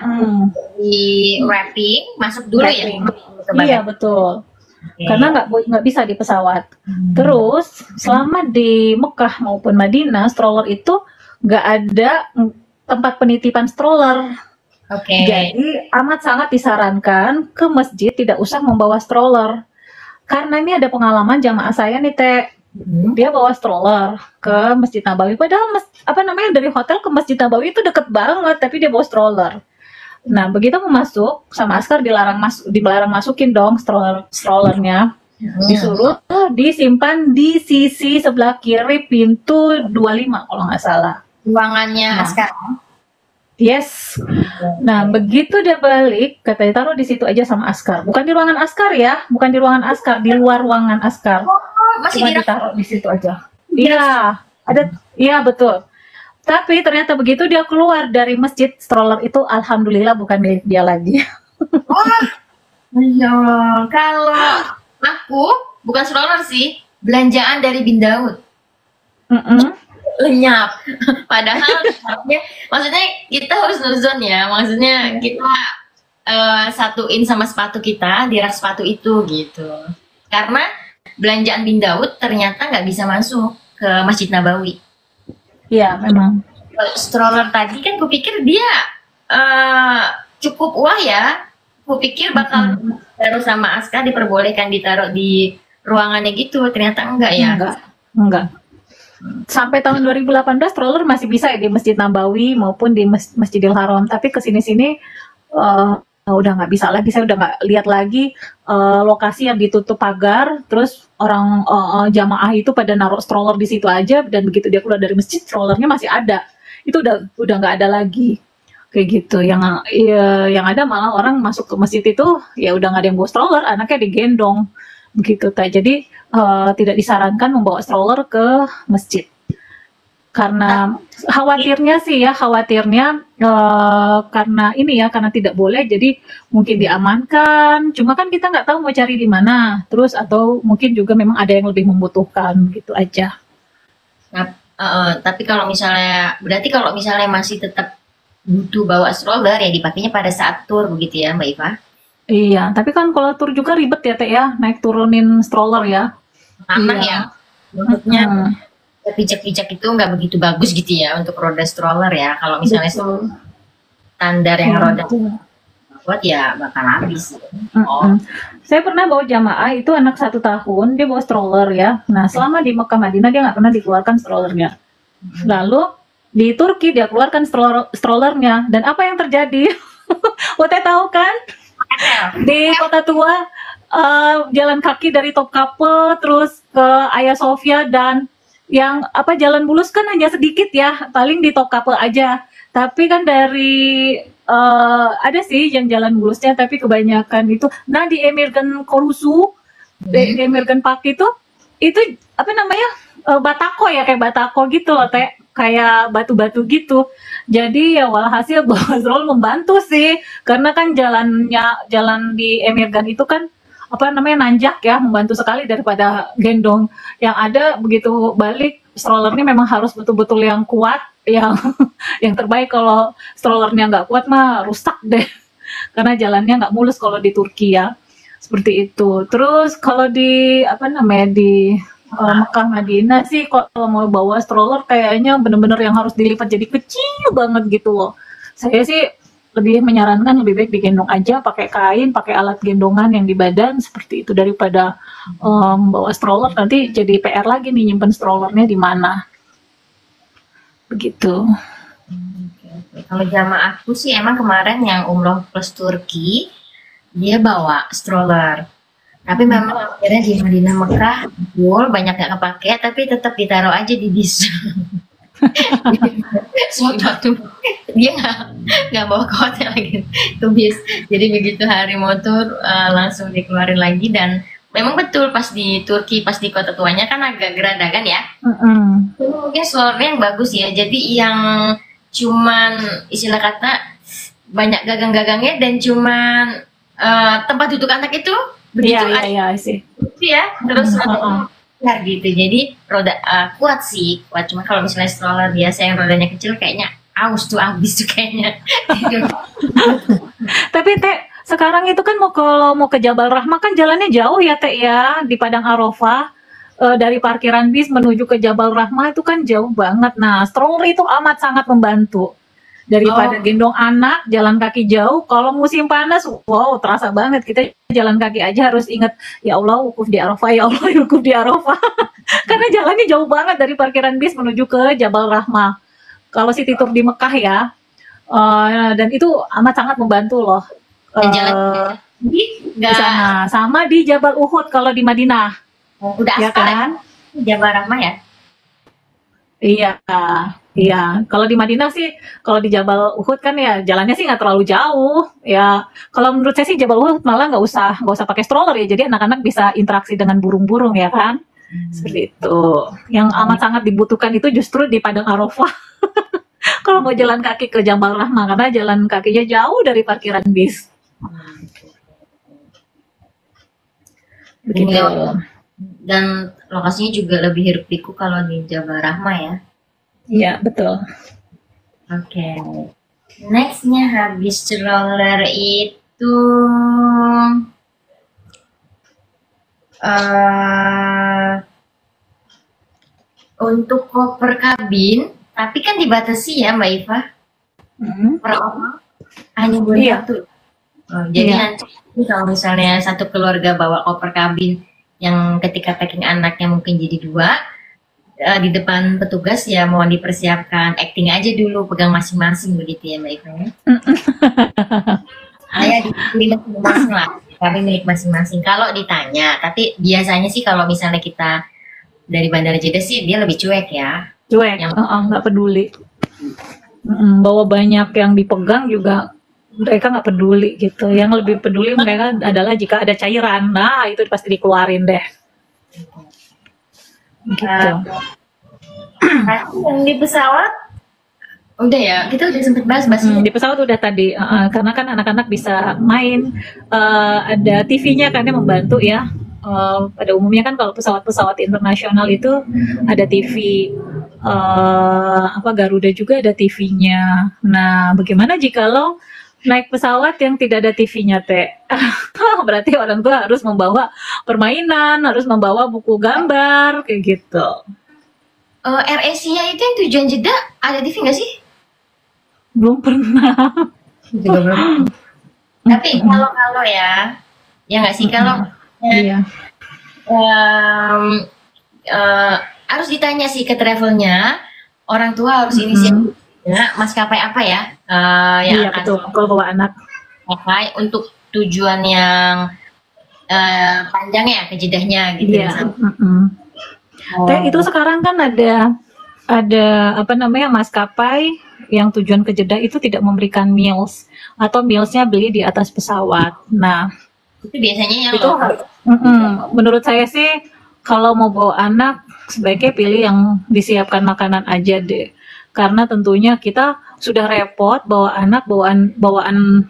di wrapping, masuk dulu wrapping. ya ke Iya bagasi. betul. Oke. Karena nggak bisa di pesawat. Terus selama di Mekah maupun Madinah, stroller itu nggak ada tempat penitipan stroller. Oke. Jadi amat sangat disarankan ke masjid tidak usah membawa stroller. Karena ini ada pengalaman jamaah saya nih Teh, dia bawa stroller ke Masjid Nabawi. Padahal apa namanya, dari hotel ke Masjid Nabawi itu deket banget, tapi dia bawa stroller. Nah begitu mau masuk sama askar dilarang masukin dong strollernya. Disuruh disimpan di sisi sebelah kiri pintu 25 kalau nggak salah. Ruangannya askar. Yes. Nah, begitu dia balik, katanya taruh di situ aja sama askar. Bukan di ruangan askar ya, bukan di ruangan askar, di luar ruangan askar. Oh, masih Cuma di ditaruh di situ aja. Iya, iya betul. Tapi ternyata begitu dia keluar dari masjid, stroller itu alhamdulillah bukan milik dia lagi. Oh, Masya Allah. Kalau aku bukan stroller sih, belanjaan dari Bin Daud. lenyap. Padahal maksudnya kita harus nuzon ya. Maksudnya kita satuin sama sepatu kita di rak sepatu itu gitu. Karena belanjaan bin Daud ternyata nggak bisa masuk ke Masjid Nabawi. Iya, memang. Stroller tadi kan kupikir dia eh, cukup wah ya. Kupikir bakal taruh sama Aska diperbolehkan ditaruh di ruangannya gitu. Ternyata enggak ya. Enggak. Sampai tahun 2018 stroller masih bisa ya di Masjid Nabawi maupun di Masjidil Haram. Tapi kesini-sini udah nggak bisa lagi. Saya udah nggak lihat lagi lokasi yang ditutup pagar. Terus orang jamaah itu pada naruh stroller di situ aja. Dan begitu dia keluar dari masjid, strollernya masih ada. Itu udah nggak ada lagi. Kayak gitu. Yang ada malah orang masuk ke masjid itu ya udah nggak ada yang bawa stroller, anaknya digendong begitu. Jadi tidak disarankan membawa stroller ke masjid karena khawatirnya karena ini ya, karena tidak boleh jadi mungkin diamankan, cuma kan kita nggak tahu mau cari di mana terus, atau mungkin juga memang ada yang lebih membutuhkan gitu aja. Nah, tapi kalau misalnya masih tetap butuh bawa stroller ya dipakainya pada saat tur begitu ya Mbak Iva. Iya, tapi kan kalau tur juga ribet ya Teh ya, naik turunin stroller ya. Aman Iya. ya. Maksudnya pijak-pijak itu nggak begitu bagus gitu ya untuk roda stroller ya. Kalau misalnya Betul. standar yang Iya, roda betul. buat ya bakal habis. Saya pernah bawa jamaah itu anak 1 tahun, dia bawa stroller ya. Nah, selama di Mekah Madinah dia nggak pernah dikeluarkan strollernya. Lalu di Turki dia keluarkan strollernya, dan apa yang terjadi? Udah tahu kan? Di kota tua jalan kaki dari Topkapi terus ke Hagia Sophia, dan yang jalan mulus kan hanya sedikit ya, paling di Topkapi aja. Tapi kan dari ada sih yang jalan mulusnya, tapi kebanyakan itu. Nah, di Emirgan Korusu, di Emirgan Park itu apa namanya, batako ya, kayak batako gitu loh Teh, kayak batu-batu gitu. Jadi ya walhasil bahwa Zrol membantu sih, karena kan jalan di Emirgan itu kan nanjak ya, membantu sekali daripada gendong. Yang ada begitu balik strollernya memang harus betul-betul yang kuat, yang yang terbaik. Kalau strollernya nggak kuat mah rusak deh, karena jalannya nggak mulus kalau di Turki ya, seperti itu. Terus kalau di di Mekah Madinah sih, kalau mau bawa stroller kayaknya bener-bener yang harus dilipat jadi kecil banget gitu loh. Saya sih lebih menyarankan lebih baik digendong aja pakai kain, pakai alat gendongan yang di badan seperti itu, daripada bawa stroller nanti jadi PR lagi nih nyimpen strollernya di mana. Begitu. Kalau jamaahku sih emang kemarin yang umroh plus Turki dia bawa stroller. Tapi memang akhirnya di Madinah Mekah banyak nggak kepake, tapi tetap ditaruh aja di bis. Sewaktu dia nggak bawa ke hotel lagi, ke bis. Jadi begitu hari motor langsung dikeluarin lagi. Dan memang betul pas di Turki, pas di kota tuanya kan agak geradagan ya. Mungkin strollernya yang bagus ya. Jadi yang cuman istilah kata banyak gagang-gagangnya dan cuman tempat duduk anak itu begitu iya sih. Ya, terus rodanya gitu. Jadi roda kuat sih, kuat. Cuma kalau misalnya stroller biasa yang rodanya kecil kayaknya aus tuh, habis tuh kayaknya. Tapi Teh, sekarang itu kan kalau mau ke Jabal Rahmah kan jalannya jauh ya Teh ya, di Padang Arafah. Dari parkiran bis menuju ke Jabal Rahmah itu kan jauh banget. Nah, stroller itu amat sangat membantu. Daripada gendong anak, jalan kaki jauh. Kalau musim panas, wow, terasa banget. Kita jalan kaki aja harus ingat, ya Allah, wukuf di Arafah, ya Allah, wukuf di Arafah. Karena jalannya jauh banget dari parkiran bis menuju ke Jabal Rahmah. Kalau City Tour di Mekah ya, dan itu amat sangat membantu loh. Jalan di sana. Sama di Jabal Uhud kalau di Madinah. Udah ya kan? Jabal Rahmah ya? Iya. Kalau di Madinah sih, kalau di Jabal Uhud kan ya jalannya sih nggak terlalu jauh. Ya, kalau menurut saya sih Jabal Uhud malah nggak usah pakai stroller ya. Jadi anak-anak bisa interaksi dengan burung-burung ya kan? Seperti itu. Yang amat sangat dibutuhkan itu justru di Padang Arafah. Kalau mau jalan kaki ke Jabal Rahmah, karena jalan kakinya jauh dari parkiran bis. Begitu. Dan lokasinya juga lebih hiruk pikuk kalau di Jabal Rahmah ya. Iya, betul. Oke. Nextnya habis stroller itu eh untuk koper kabin, tapi kan dibatasi ya Mbak Iva, Mm. per orang hanya boleh Iya, satu. Oh, jadi iya. nanti kalau misalnya satu keluarga bawa koper kabin yang ketika packing anaknya mungkin jadi dua, di depan petugas ya mohon dipersiapkan acting aja dulu pegang masing-masing begitu ya Mbak Iva ya. Saya dipilih masing-masing lah, kami milik masing-masing. Kalau ditanya, tapi biasanya sih kalau misalnya kita dari Bandara Jeddah sih dia lebih cuek ya. Cuek, Yang nggak peduli. Bahwa banyak yang dipegang juga mereka nggak peduli gitu. Yang lebih peduli mereka adalah jika ada cairan, nah itu pasti dikeluarin deh. Gitu. yang di pesawat udah ya, kita udah sempet bahas Di pesawat udah tadi, karena kan anak-anak bisa main, ada TV-nya kan yang membantu ya. Pada umumnya kan kalau pesawat-pesawat internasional itu ada TV, Garuda juga ada TV-nya. Nah, bagaimana jika lo naik pesawat yang tidak ada TV-nya, Teh? Berarti orang tua harus membawa permainan, harus membawa buku gambar, kayak gitu. Air Asia itu yang tujuan Jeddah ada TV nggak sih? Belum pernah. Juga belum. Tapi kalau ya nggak sih kalau Iya. harus ditanya sih ke travelnya, orang tua harus inisiatif ya, maskapai apa ya yang Iya, akan betul. Kalau bawa anak. pakai untuk tujuan yang panjang ya ke Jeddahnya gitu. Iya. Teh, itu sekarang kan ada apa namanya maskapai yang tujuan ke Jeddah itu tidak memberikan meals atau mealsnya beli di atas pesawat. Nah, Itu biasanya yang itu menurut saya sih kalau mau bawa anak sebaiknya pilih yang disiapkan makanan aja deh. Karena tentunya kita sudah repot bawa anak, bawaan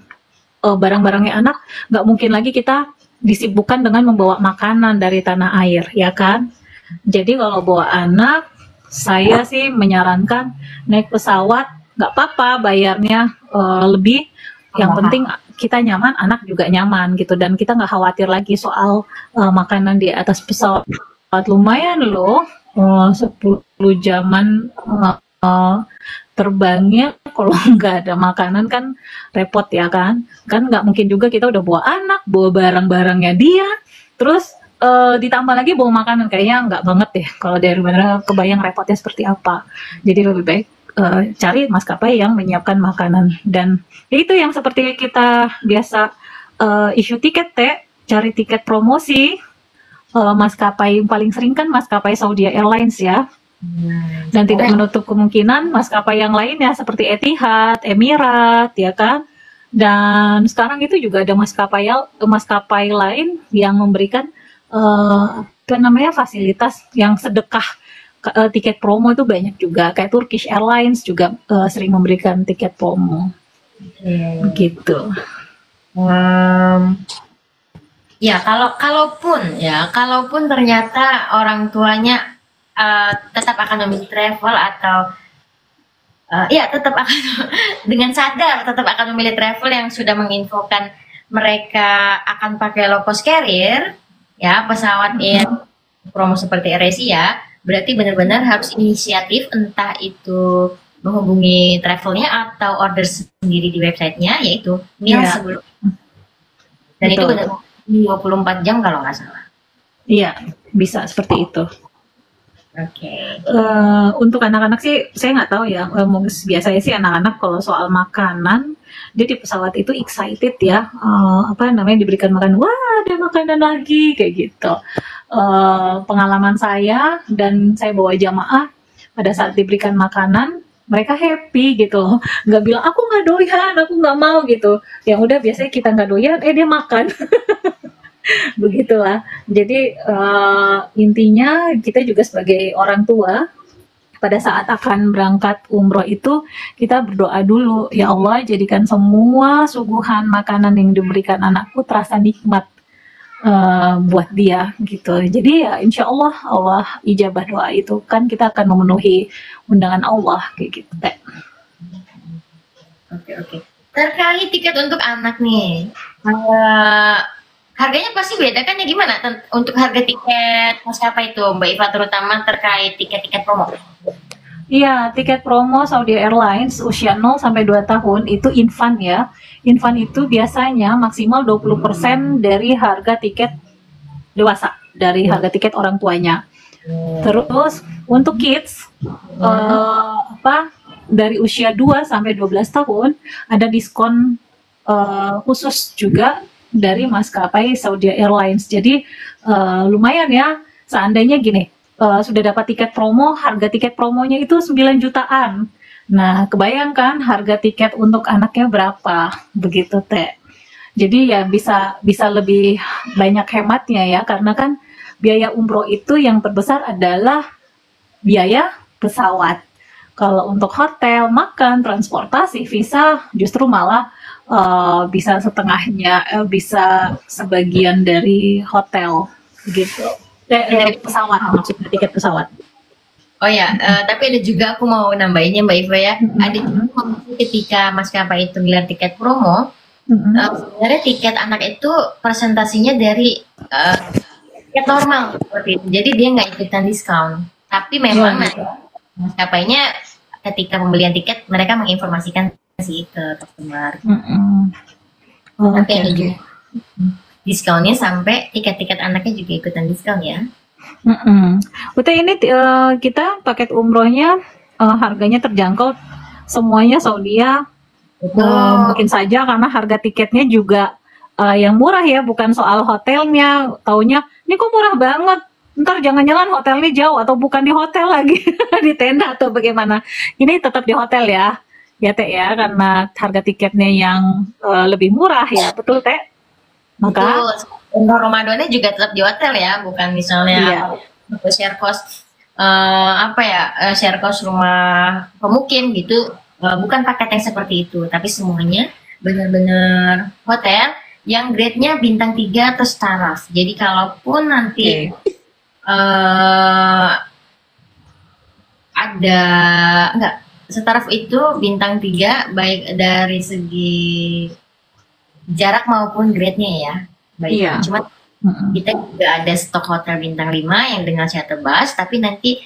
barang-barangnya anak, nggak mungkin lagi kita disibukkan dengan membawa makanan dari tanah air, ya kan? Jadi kalau bawa anak, saya sih menyarankan naik pesawat, nggak apa-apa bayarnya lebih. Yang penting kita nyaman, anak juga nyaman gitu, dan kita nggak khawatir lagi soal makanan di atas pesawat. Lumayan loh, 10 jaman terbangnya kalau nggak ada makanan kan repot ya kan nggak mungkin juga kita udah bawa anak, bawa barang-barangnya dia, terus ditambah lagi bawa makanan, kayaknya nggak banget deh kalau dari bandara, kebayang repotnya seperti apa. Jadi lebih baik cari maskapai yang menyiapkan makanan, dan itu yang seperti kita biasa issue tiket, Teh, cari tiket promosi. Maskapai paling sering kan maskapai Saudi Airlines ya, dan tidak menutup kemungkinan maskapai yang lainnya seperti Etihad, Emirat, ya kan. Dan sekarang itu juga ada maskapai lain yang memberikan fasilitas yang sedekah, tiket promo itu banyak juga, kayak Turkish Airlines juga sering memberikan tiket promo. Begitu. Ya kalaupun ternyata orang tuanya tetap akan memilih travel atau tetap akan dengan sadar tetap akan memilih travel yang sudah menginfokan mereka akan pakai low cost carrier ya, pesawat yang promo seperti AirAsia, berarti benar-benar harus inisiatif, entah itu menghubungi travelnya atau order sendiri di websitenya, yaitu meal sebelum, dan betul. Itu benar 24 jam kalau nggak salah. Iya, bisa seperti itu. Oke. Untuk anak-anak sih saya nggak tahu ya. Biasanya sih anak-anak kalau soal makanan dia di pesawat itu excited ya. Diberikan makan, wah ada makanan lagi kayak gitu. Pengalaman saya, dan saya bawa jamaah pada saat diberikan makanan, mereka happy gitu loh. Nggak bilang aku nggak doyan, aku nggak mau gitu. Yang udah biasanya kita nggak doyan, dia makan. Begitulah. Jadi intinya kita juga sebagai orang tua pada saat akan berangkat umroh itu kita berdoa dulu, ya Allah jadikan semua suguhan makanan yang diberikan anakku terasa nikmat. buat dia gitu. Jadi ya insya Allah Allah ijabah doa itu kan kita akan memenuhi undangan Allah kayak gitu Teh. Oke, oke. Terkait tiket untuk anak nih, eh, harganya pasti beda kan ya gimana? Untuk harga tiket maskapai itu Mbak Iva terutama terkait tiket-tiket promo. Iya, tiket promo Saudi Airlines usia 0 sampai 2 tahun itu infan ya. Infan itu biasanya maksimal 20% dari harga tiket dewasa, dari harga tiket orang tuanya. Terus untuk kids dari usia 2 sampai 12 tahun ada diskon khusus juga dari maskapai Saudi Airlines. Jadi lumayan ya. Seandainya gini, sudah dapat tiket promo, harga tiket promonya itu 9 jutaan. Nah, kebayangkan harga tiket untuk anaknya berapa, begitu Teh. Jadi ya bisa lebih banyak hematnya ya, karena kan biaya umroh itu yang terbesar adalah biaya pesawat. Kalau untuk hotel, makan, transportasi, visa justru malah bisa setengahnya, bisa sebagian dari hotel gitu. Pesawat maksudnya tiket pesawat. Oh ya, tapi ada juga aku mau nambahinnya Mbak Iva ya. Ada juga ketika maskapai itu gelar tiket promo, sebenarnya tiket anak itu presentasinya dari tiket normal seperti itu. Jadi dia nggak ikutan diskon. Tapi memang maskapainya ketika pembelian tiket mereka menginformasikan sih ke customer. Tapi ada juga diskonnya sampai tiket-tiket anaknya juga ikutan diskon ya. Betul ini kita paket umrohnya harganya terjangkau semuanya Saudia. Mungkin saja karena harga tiketnya juga yang murah ya, bukan soal hotelnya. Taunya ini kok murah banget. Ntar jangan-jangan hotelnya jauh atau bukan di hotel lagi di tenda atau bagaimana. Ini tetap di hotel ya. Ya Teh ya, karena harga tiketnya yang lebih murah ya. Betul Teh? Maka untuk Ramadannya juga tetap di hotel ya, bukan misalnya share cost share cost rumah pemukim gitu, bukan paket yang seperti itu, tapi semuanya benar-benar hotel yang grade-nya bintang 3 atau staraf. Jadi kalaupun nanti ada enggak staraf itu bintang 3 baik dari segi jarak maupun grade-nya ya. Baik, cuma kita juga ada stok hotel bintang 5 yang dengan shuttle bus, tapi nanti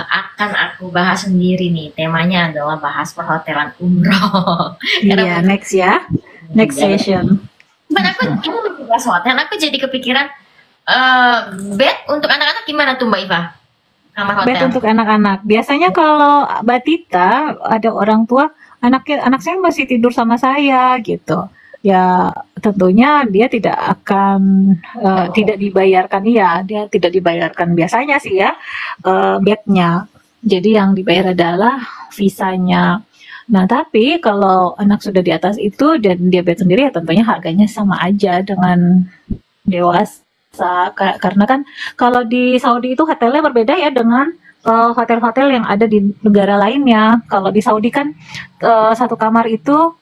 akan aku bahas sendiri nih. Temanya adalah bahas perhotelan umroh. Iya, next ya. Next session. Cuman aku bahas hotel, aku jadi kepikiran bed untuk anak-anak gimana tuh Mbak Iva? Kamar hotel. Bed untuk anak-anak. Biasanya kalau Mbak Tita ada orang tua, anak saya masih tidur sama saya gitu. Ya tentunya dia tidak akan tidak dibayarkan dia tidak dibayarkan biasanya sih ya bednya. Jadi yang dibayar adalah visanya. Nah tapi kalau anak sudah di atas itu dan dia bed sendiri ya tentunya harganya sama aja dengan dewasa. Karena kan kalau di Saudi itu hotelnya berbeda ya dengan hotel-hotel yang ada di negara lainnya. Kalau di Saudi kan satu kamar itu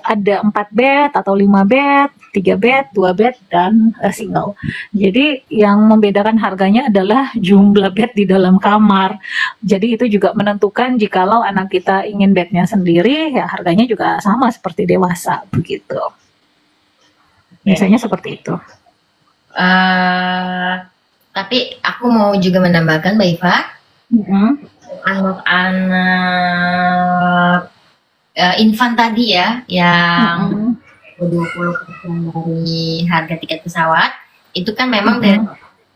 ada 4 bed atau 5 bed, 3 bed, 2 bed, dan single. Jadi yang membedakan harganya adalah jumlah bed di dalam kamar. Jadi itu juga menentukan jikalau anak kita ingin bednya sendiri, ya harganya juga sama seperti dewasa, begitu. Biasanya seperti itu. Tapi aku mau juga menambahkan Mbak Iva, anak-anak infan tadi ya, yang 20% dari harga tiket pesawat, itu kan memang dari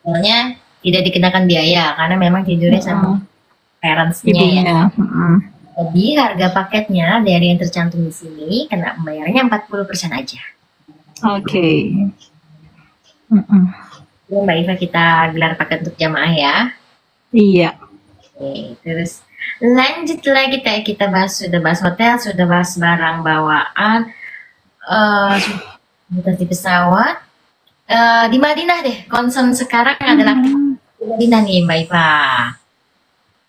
awalnya tidak dikenakan biaya, karena memang tidurnya sama parents-nya ya. Jadi harga paketnya dari yang tercantum di sini, kena pembayarannya 40% aja. Oke. Mbak Iva kita gelar paket untuk jamaah ya. Iya. Oke, terus lanjut lagi kita sudah bahas hotel, sudah bahas barang bawaan, sudah di pesawat, di Madinah deh. Concern sekarang adalah di Madinah nih Mbak Iva.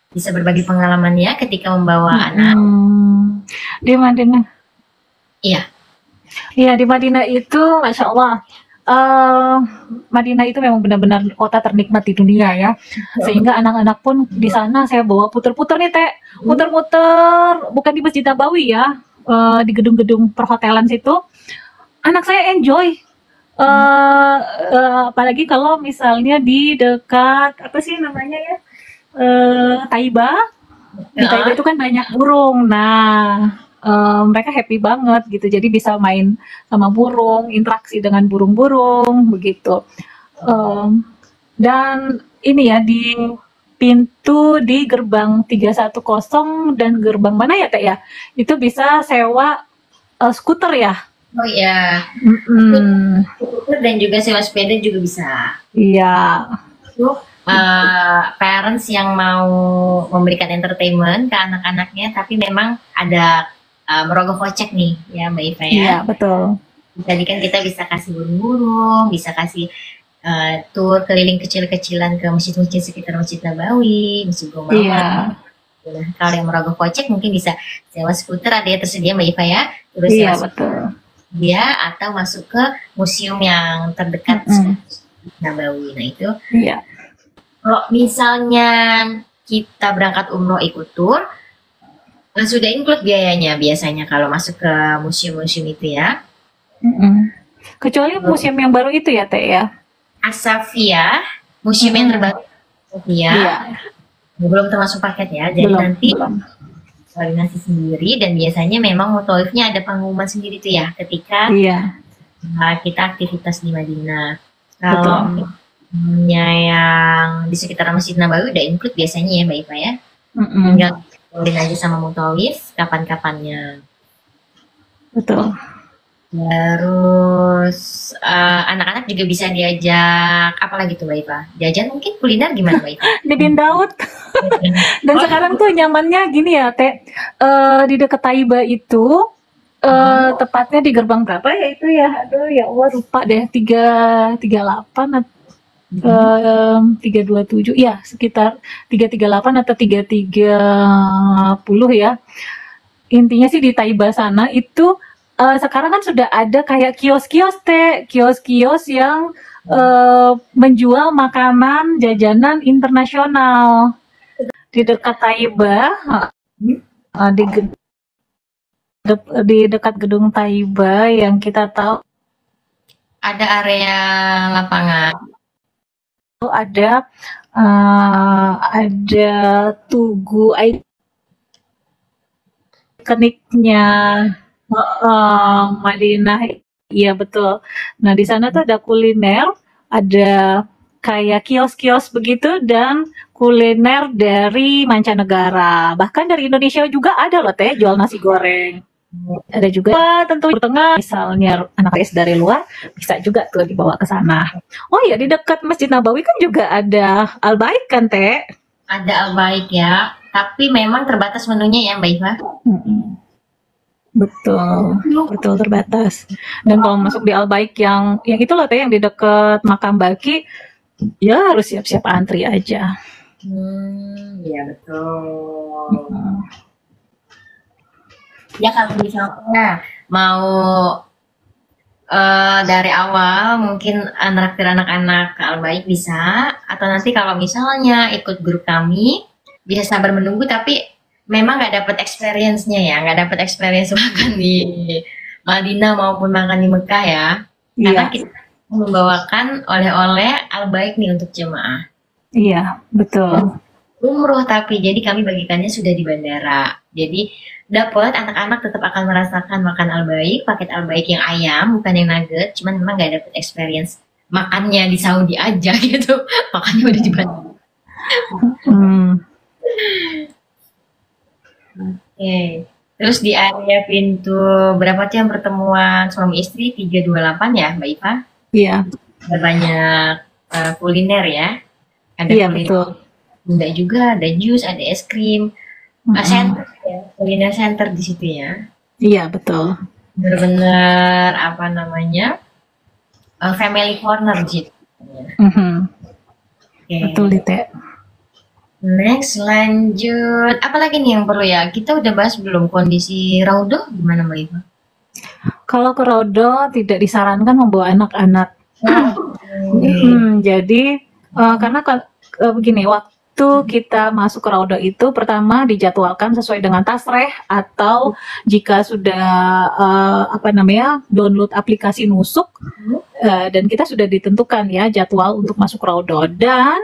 Bisa berbagi pengalamannya ketika membawa anak. Di Madinah. Iya. Iya di Madinah itu, masya Allah. eh Madinah itu memang benar-benar kota ternikmat di dunia ya. Sehingga anak-anak pun di sana saya bawa puter-puter nih Teh, muter-muter bukan di Masjid Nabawi ya, di gedung-gedung perhotelan situ. Anak saya enjoy. Apalagi kalau misalnya di dekat apa sih namanya ya, Taiba. Di Taiba itu kan banyak burung. Nah, mereka happy banget gitu. Jadi bisa main sama burung, interaksi dengan burung-burung begitu. Dan ini ya di pintu di gerbang 310 dan gerbang mana ya Teh ya? Itu bisa sewa skuter ya. Oh iya, Mm-mm. skuter dan juga sewa sepeda juga bisa. Iya, Untuk parents yang mau memberikan entertainment ke anak-anaknya, tapi memang ada merogoh kocek nih, ya Mbak Iva ya. iya betul. Tadi kan kita bisa kasih burung-burung, bisa kasih tour keliling kecil-kecilan ke masjid-masjid sekitar Masjid Nabawi, Masjid Gomawa. Iya, Nah, kalau yang merogoh kocek mungkin bisa sewa skuter, ada yang tersedia Mbak Iva ya. Terus iya sewa betul. dia atau masuk ke museum yang terdekat Mm-mm. Nabawi. Nah itu Iya. kalau misalnya kita berangkat umroh ikut tour, sudah include biayanya biasanya kalau masuk ke museum-museum itu ya. Mm-mm. Kecuali museum yang baru itu ya Teh ya. Asafia, museum yang terbaru Asafia, Iya, belum termasuk paket ya. Jadi belum, nanti belum. koordinasi sendiri dan biasanya memang mutoifnya ada pengumuman sendiri tuh ya ketika Iya, kita aktivitas di Madinah. betul. Kalau yang di sekitar Masjid Nabawi udah include biasanya ya Mbak Iva ya. Mm-mm. Tinggal koordin aja sama mutawif kapan-kapannya. Betul. Terus anak-anak juga bisa diajak apalagi tuh Mbak Iva? Jajan mungkin kuliner gimana Mbak Iva? Di Bin Daud. Dan Oh, sekarang tuh nyamannya gini ya Teh. Di dekat Taiba itu tepatnya di gerbang berapa ya itu ya? Aduh ya Allah lupa deh. 338 327 ya sekitar 338 atau 330 ya. Intinya sih di Taiba sana itu sekarang kan sudah ada kayak kios-kios Teh, kios-kios yang menjual makanan jajanan internasional di dekat Taiba, di, di dekat gedung Taiba yang kita tahu ada area lapangan. ada Tugu ikoniknya Madinah. Iya betul. Nah di sana tuh ada kuliner, ada kayak kios-kios begitu dan kuliner dari mancanegara. Bahkan dari Indonesia juga ada loh Teh jual nasi goreng. Ada juga tentu di tengah misalnya anak tes dari luar bisa juga tuh dibawa ke sana. Oh ya di dekat Masjid Nabawi kan juga ada Al Baik kan Teh? Ada Al-Baik ya, tapi memang terbatas menunya ya Mbak Iva. Betul, betul terbatas. Dan kalau masuk di Al Baik yang itu loh Teh yang di dekat makam Baki, ya harus siap-siap antri aja. Iya betul. Ya kalau misalnya mau dari awal mungkin nraktir anak-anak ke Al-Baik bisa, atau nanti kalau misalnya ikut grup kami bisa sabar menunggu tapi memang nggak dapat experience-nya ya, nggak dapat experience makan di Madinah maupun makan di Mekah ya, karena Iya, kita membawakan oleh-oleh Al-Baik nih untuk jemaah iya, betul. umroh, tapi jadi kami bagikannya sudah di bandara. Jadi dapat anak-anak tetap akan merasakan makan Al-Baik, paket Al-Baik yang ayam, bukan yang nugget, cuman memang nggak dapat experience makannya di Saudi aja gitu. Makannya udah di bandara. Hmm, Oke. Terus di area pintu berapa tuh yang pertemuan suami istri 328 ya Mbak Iva? iya, Ada banyak kuliner ya. Ada iya kuliner betul. Bunda juga, ada jus, ada es krim, center ya, kuliner center di situ ya. Iya betul. Bener-bener apa namanya family corner gitu. Mhm, Oke. betul nih Teh. Next lanjut. Apalagi nih yang perlu ya? Kita udah bahas belum kondisi Raudoh gimana Mbak Iva? Kalau ke Rodo tidak disarankan membawa anak-anak Jadi karena begini, waktu kita masuk ke Raudah itu pertama dijadwalkan sesuai dengan tasreh, atau jika sudah download aplikasi Nusuk, dan kita sudah ditentukan ya jadwal untuk masuk Raudah, dan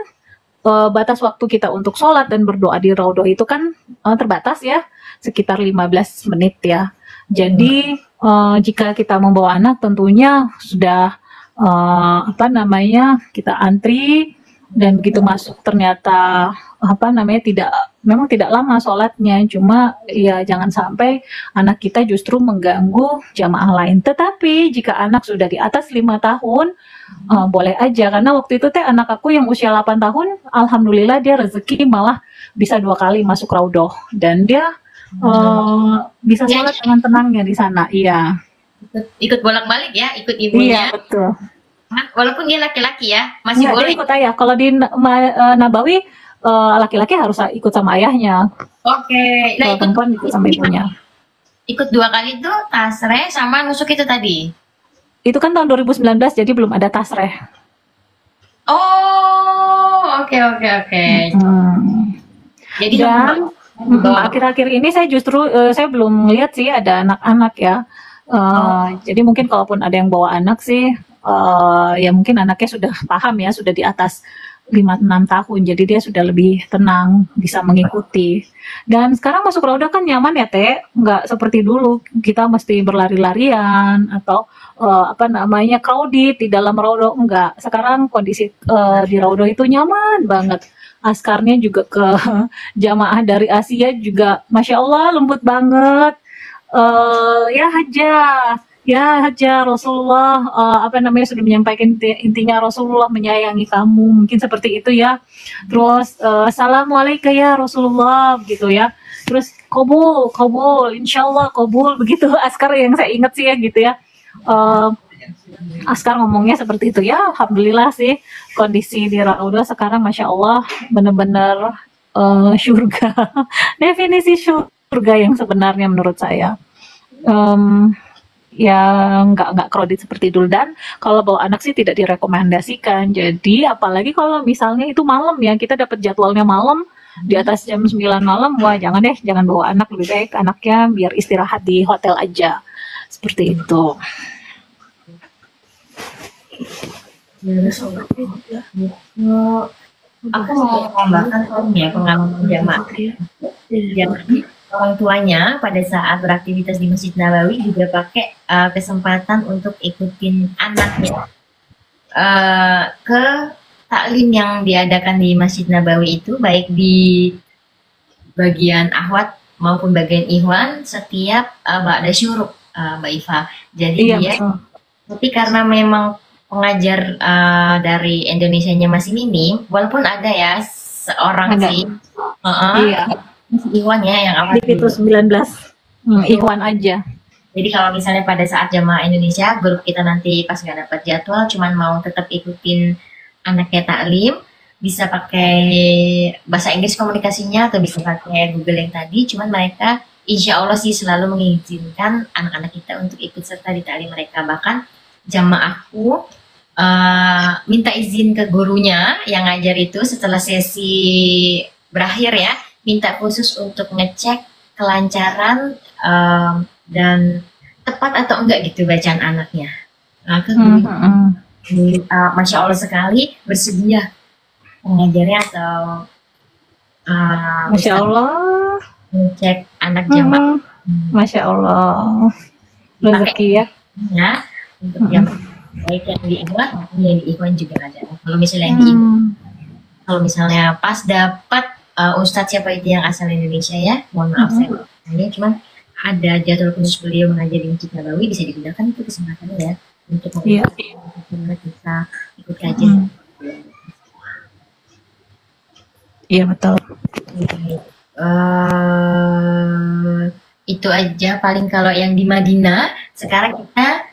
batas waktu kita untuk sholat dan berdoa di Raudah itu kan terbatas ya, sekitar 15 menit ya. Jadi jika kita membawa anak tentunya sudah kita antri, dan begitu masuk ternyata memang tidak lama sholatnya, cuma ya jangan sampai anak kita justru mengganggu jamaah lain. Tetapi jika anak sudah di atas 5 tahun, boleh aja, karena waktu itu anak aku yang usia 8 tahun, alhamdulillah dia rezeki malah bisa 2 kali masuk Raudah, dan dia bisa sholat dengan tenangnya di sana. Iya. Ikut bolak-balik ya, ikut Iya, ibunya. betul. Walaupun dia laki-laki ya, masih Iya, dia boleh. ikut ayah. Kalau di Nabawi, laki-laki harus ikut sama ayahnya. Oke. Nah, Kalau perempuan ikut sama ibunya. ikut 2 kali tuh tasreh sama nusuk itu tadi. Itu kan tahun 2019, jadi belum ada tasreh. Oh, oke. Jadi Dan akhir-akhir ini saya justru saya belum lihat sih ada anak-anak ya. Jadi mungkin kalaupun ada yang bawa anak sih, ya mungkin anaknya sudah paham ya, sudah di atas 5-6 tahun, jadi dia sudah lebih tenang, bisa mengikuti. Dan sekarang masuk Raudah kan nyaman ya Teh, nggak seperti dulu kita mesti berlari-larian atau crowded di dalam Raudah, enggak. Sekarang kondisi di Raudah itu nyaman banget. Askarnya juga ke jamaah dari Asia juga, masya Allah lembut banget. Ya Hajar Rasulullah sudah menyampaikan intinya Rasulullah menyayangi kamu, mungkin seperti itu ya. Terus assalamualaikum ya Rasulullah gitu ya. Terus kabul insyaallah kabul, begitu askar yang saya ingat sih ya gitu ya. Askar ngomongnya seperti itu ya. Alhamdulillah sih kondisi di Raudah sekarang masya Allah benar-benar surga. Definisi surga yang sebenarnya menurut saya. Ya nggak crowded seperti dulu, dan kalau bawa anak sih tidak direkomendasikan. Jadi apalagi kalau misalnya itu malam ya, kita dapat jadwalnya malam di atas jam 9 malam, wah jangan deh, jangan bawa anak, lebih baik anaknya biar istirahat di hotel aja, seperti itu. Aku mau menambahkan ya pengalaman jamaah. Orang tuanya pada saat beraktivitas di Masjid Nabawi juga pakai kesempatan untuk ikutin anaknya ke taklim yang diadakan di Masjid Nabawi itu, baik di bagian ahwat maupun bagian ikhwan, setiap ba'da syuruk, Mbak Iva. Jadi dia, tapi karena memang pengajar dari Indonesianya masih minim, walaupun ada ya seorang sih. Ikhwan ya yang awal itu 19 Ikhwan aja. Jadi kalau misalnya pada saat jamaah Indonesia grup kita nanti pas nggak dapat jadwal, cuman mau tetap ikutin anaknya taklim, bisa pakai bahasa Inggris komunikasinya atau bisa pakai Google yang tadi. Cuman mereka insya Allah sih selalu mengizinkan anak-anak kita untuk ikut serta di taklim mereka. Bahkan jamaahku minta izin ke gurunya yang ngajar itu setelah sesi berakhir ya, minta khusus untuk ngecek kelancaran dan tepat atau enggak gitu bacaan anaknya. Masya Allah sekali bersedia pengajarnya atau Masya Allah ngecek anak jamaah. Masya Allah rezeki ya untuk jamaah baik yang di Ikhwan maupun yang di Ikhwan juga ada. Kalau misalnya yang di kalau misalnya pas dapat Ustadz siapa itu yang asal Indonesia ya, mohon maaf saya cuman ada jadwal khusus beliau mengajar di Masjid Nabawi, bisa digunakan itu kesempatannya ya untuk bisa ikut kajian. Iya betul. Itu aja paling kalau yang di Madinah. Sekarang kita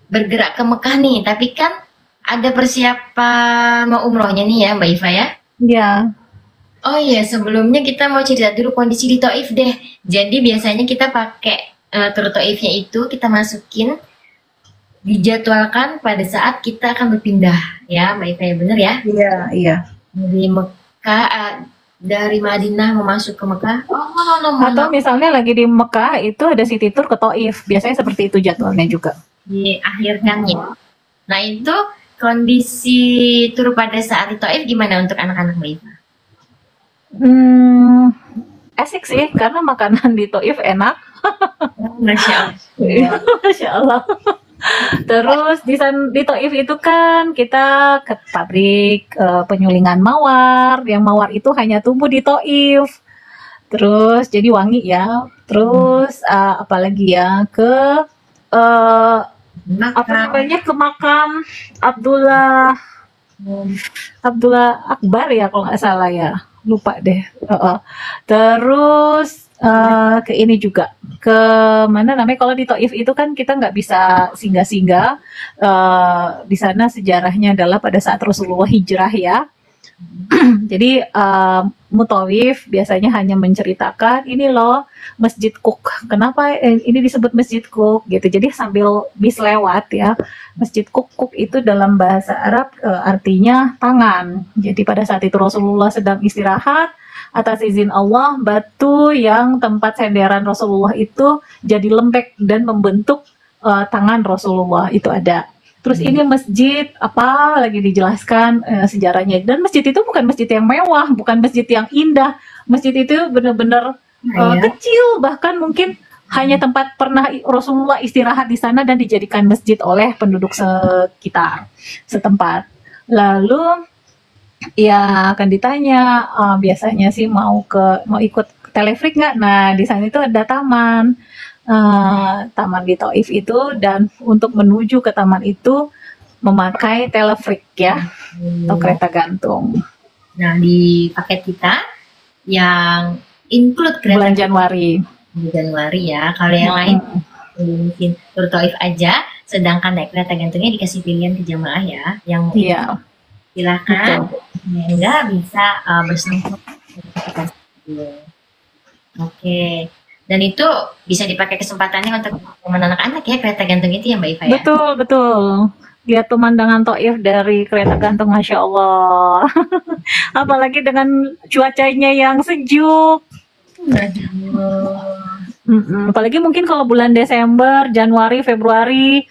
bergerak ke Mekah nih, tapi kan ada persiapan mau umrohnya nih ya Mbak Iva ya? Iya. Oh iya, sebelumnya kita mau cerita dulu kondisi di Taif deh. Jadi biasanya kita pakai tur Taifnya itu kita masukin dijadwalkan pada saat kita akan berpindah ya, Mbak Iva ya, bener ya? Iya, iya. Dari Mekah, dari Madinah mau masuk ke Mekah. Oh, no, Atau misalnya lagi di Mekah itu ada city tour ke Taif. Biasanya seperti itu jadwalnya juga. diakhirkan ya. Nah itu kondisi tur pada saat itu Taif gimana untuk anak-anak Mbak Iva? Hmm, asik sih karena makanan di Taif enak. Masya Allah. Masya Allah. Terus di Taif itu kan kita ke pabrik penyulingan mawar. Yang mawar itu hanya tumbuh di Taif. Terus jadi wangi ya. Terus apalagi ya eh, apa namanya ke makam Abdullah Abdullah Akbar ya kalau nggak salah ya, lupa deh. Terus ke ini juga ke mana namanya kalau di Taif itu kan kita nggak bisa singgah-singgah. Di sana sejarahnya adalah pada saat Rasulullah hijrah ya. Jadi Mutawif biasanya hanya menceritakan ini loh Masjid Kuk. Kenapa ini disebut Masjid Kuk gitu. Jadi sambil bis lewat ya. Masjid Kuk, Kuk itu dalam bahasa Arab artinya tangan. Jadi pada saat itu Rasulullah sedang istirahat, atas izin Allah batu yang tempat senderan Rasulullah itu jadi lembek dan membentuk tangan Rasulullah itu ada. Terus ini masjid apa lagi dijelaskan sejarahnya, dan masjid itu bukan masjid yang mewah, bukan masjid yang indah, masjid itu benar-benar kecil, bahkan mungkin hanya tempat pernah Rasulullah istirahat di sana dan dijadikan masjid oleh penduduk sekitar setempat. Lalu ya akan ditanya biasanya sih mau ikut telefrik nggak? Nah di sana itu ada taman. Taman di Taif itu, dan untuk menuju ke taman itu memakai telefrik ya atau kereta gantung. Nah di paket kita yang include kereta bulan Januari ya, kalau yang lain mungkin tur Taif aja, sedangkan naik kereta gantungnya dikasih pilihan ke jamaah ya, yang silakan, yang enggak bisa bersama. Oke. Dan itu bisa dipakai kesempatannya untuk teman anak-anak ya, kereta gantung itu ya Mbak Iva ya? Betul, betul. Lihat pemandangan Taif dari kereta gantung, Masya Allah. Apalagi dengan cuacanya yang sejuk. Apalagi mungkin kalau bulan Desember, Januari, Februari,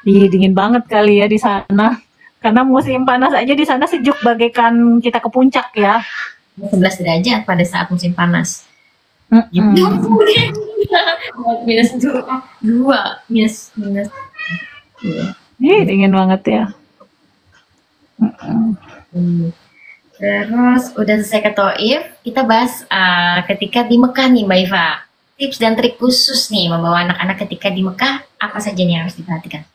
dingin banget kali ya di sana. Karena musim panas aja di sana sejuk bagaikan kita ke puncak ya. 11 derajat pada saat musim panas. minus 2 minus. Dingin banget ya. Terus udah selesai ke Taif, kita bahas ketika di Mekah nih Mbak Iva. Tips dan trik khusus nih membawa anak-anak ketika di Mekah, apa saja nih yang harus diperhatikan?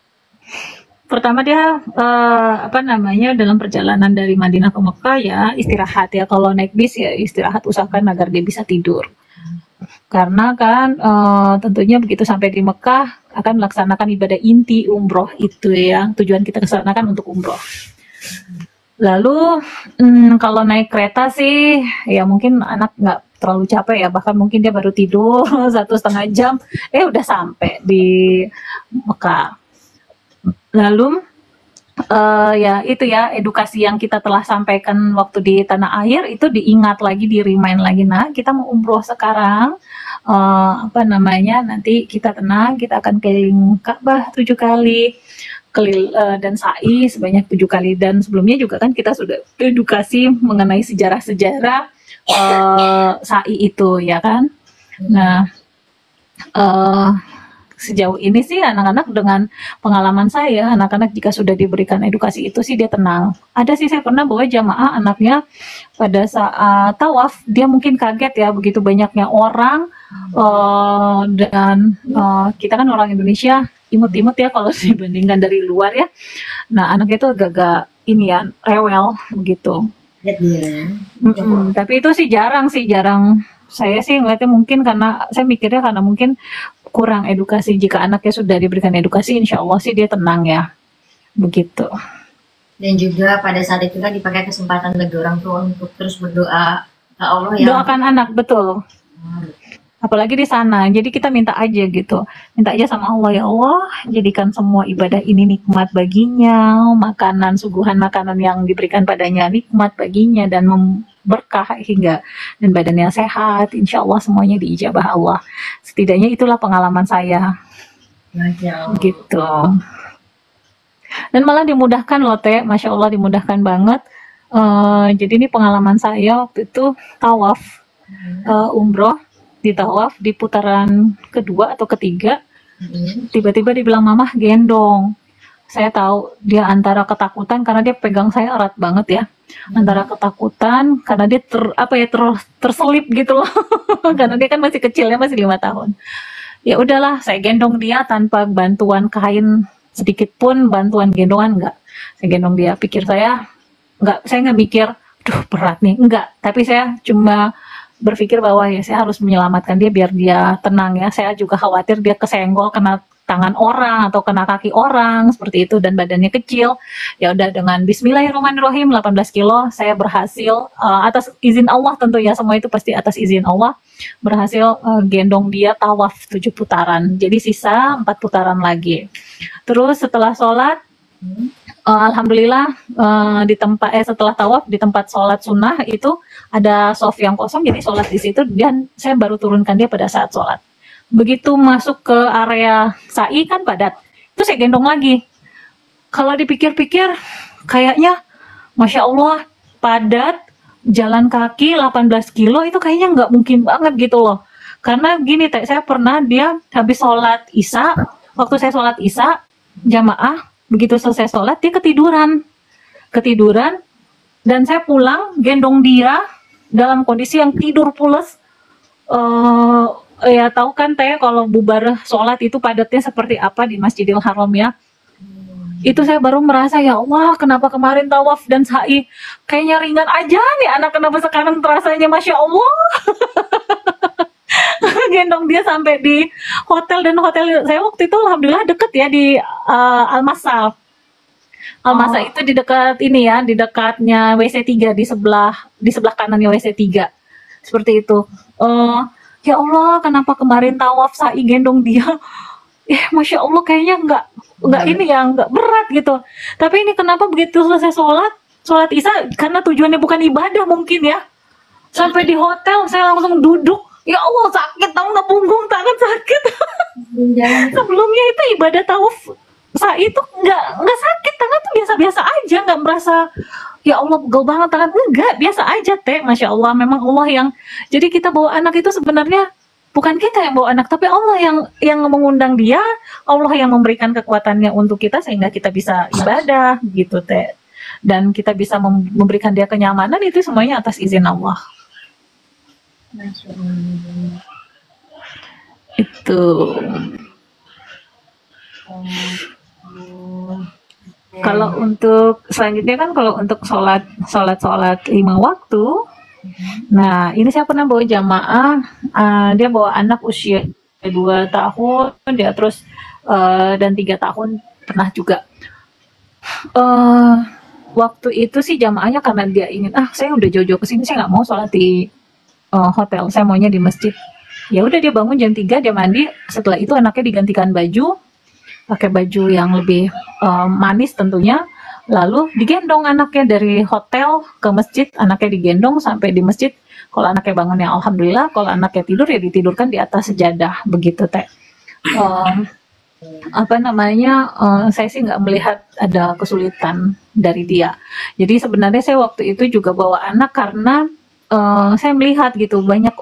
Pertama dia dalam perjalanan dari Madinah ke Mekah ya istirahat ya. Kalau naik bis ya istirahat, usahakan agar dia bisa tidur. Karena kan tentunya begitu sampai di Mekah akan melaksanakan ibadah inti umroh itu ya, tujuan kita ke sana kan untuk umroh. Lalu kalau naik kereta sih ya mungkin anak nggak terlalu capek ya, bahkan mungkin dia baru tidur 1,5 jam udah sampai di Mekah. Lalu ya itu ya, edukasi yang kita telah sampaikan waktu di tanah air itu diingat lagi, di-remind lagi. Nah kita mau umroh sekarang, nanti kita tenang, kita akan keliling Ka'bah 7 kali dan sa'i sebanyak 7 kali, dan sebelumnya juga kan kita sudah edukasi mengenai sejarah-sejarah sa'i itu ya kan. Nah sejauh ini sih anak-anak, dengan pengalaman saya, anak-anak jika sudah diberikan edukasi itu sih dia tenang. Ada sih saya pernah bawa jamaah anaknya pada saat tawaf, dia mungkin kaget ya begitu banyaknya orang, dan kita kan orang Indonesia imut-imut ya kalau dibandingkan dari luar ya. Nah anaknya itu agak-agak ini ya, rewel begitu. Tapi itu sih jarang. Saya sih ngeliatnya mungkin karena saya mikirnya karena mungkin kurang edukasi. Jika anaknya sudah diberikan edukasi, insya Allah sih dia tenang ya, begitu. Dan juga pada saat itu kan dipakai kesempatan bagi orang tua untuk terus berdoa ke Allah ya. Doakan anak, betul. apalagi di sana. Jadi kita minta aja gitu, minta aja sama Allah, ya Allah jadikan semua ibadah ini nikmat baginya, makanan suguhan makanan yang diberikan padanya nikmat baginya dan berkah hingga dan badannya sehat, insya Allah semuanya diijabah Allah. Setidaknya itulah pengalaman saya Masya Allah. gitu. Dan malah dimudahkan loh Teh, Masya Allah dimudahkan banget. Jadi ini pengalaman saya waktu itu tawaf umroh, di tawaf di putaran kedua atau ketiga, tiba-tiba dibilang mamah gendong. Saya tahu dia antara ketakutan karena dia pegang saya erat banget ya, antara ketakutan karena dia terselip gitu loh karena dia kan masih kecil ya, masih 5 tahun. Ya udahlah, saya gendong dia tanpa bantuan kain sedikit pun, bantuan gendongan enggak. Saya gendong dia, saya nggak mikir, duh berat nih, enggak. Tapi saya cuma berpikir bahwa ya saya harus menyelamatkan dia biar dia tenang ya. Saya juga khawatir dia kesenggol kena tangan orang atau kena kaki orang seperti itu, dan badannya kecil. Ya udah, dengan Bismillahirrahmanirrahim 18 kilo saya berhasil, atas izin Allah tentu ya, semua itu pasti atas izin Allah, berhasil gendong dia tawaf 7 putaran. Jadi sisa 4 putaran lagi. Terus setelah sholat, alhamdulillah setelah tawaf di tempat sholat sunnah itu ada soft yang kosong, jadi sholat di situ dan saya baru turunkan dia pada saat sholat. Begitu masuk ke area sa'i kan padat, itu saya gendong lagi. Kalau dipikir-pikir kayaknya Masya Allah padat, jalan kaki 18 kilo itu kayaknya nggak mungkin banget gitu loh. Karena gini saya pernah dia habis sholat isya, waktu saya sholat isya jamaah, begitu selesai sholat dia ketiduran dan saya pulang gendong dia dalam kondisi yang tidur pules. Ya tahu kan Teh kalau bubar sholat itu padatnya seperti apa di Masjidil Haram ya. Itu saya baru merasa, ya Allah kenapa kemarin tawaf dan sa'i kayaknya ringan aja nih anak, kenapa sekarang terasanya Masya Allah. Gendong dia sampai di hotel, dan hotel saya waktu itu alhamdulillah deket ya di Al-Masa. Al-Masa itu di dekat ini ya, di dekatnya WC3, di sebelah kanannya WC3. Seperti itu. Ya Allah, kenapa kemarin tawaf sa'i gendong dia? Masya Allah kayaknya nggak ini ya, nggak berat gitu. Tapi ini kenapa begitu selesai sholat isya, karena tujuannya bukan ibadah mungkin ya. Sampai di hotel saya langsung duduk. Ya Allah sakit, tahu nggak, punggung tangan sakit. Sebelumnya itu ibadah tawaf sa'i itu nggak sakit, tangan tuh biasa-biasa aja, nggak merasa ya Allah pegel banget tangan, enggak, biasa aja Teh. Masya Allah, memang Allah yang, jadi kita bawa anak itu sebenarnya bukan kita yang bawa anak, tapi Allah yang mengundang dia, Allah yang memberikan kekuatannya untuk kita sehingga kita bisa ibadah gitu Teh, dan kita bisa memberikan dia kenyamanan, itu semuanya atas izin Allah. Itu. Kalau untuk selanjutnya kan, kalau untuk sholat 5 waktu, nah ini saya pernah bawa jamaah, dia bawa anak usia 2 tahun, dia terus dan 3 tahun pernah juga. Waktu itu sih jamaahnya karena dia ingin, saya udah jauh-jauh kesini, saya nggak mau sholat di hotel, saya maunya di masjid. Ya udah, dia bangun jam 3, dia mandi, setelah itu anaknya digantikan baju, pakai baju yang lebih manis tentunya, lalu digendong anaknya dari hotel ke masjid, anaknya digendong sampai di masjid. Kalau anaknya bangun ya alhamdulillah, kalau anaknya tidur ya ditidurkan di atas sejadah begitu Teh. Saya sih nggak melihat ada kesulitan dari dia. Jadi sebenarnya saya waktu itu juga bawa anak karena saya melihat gitu banyak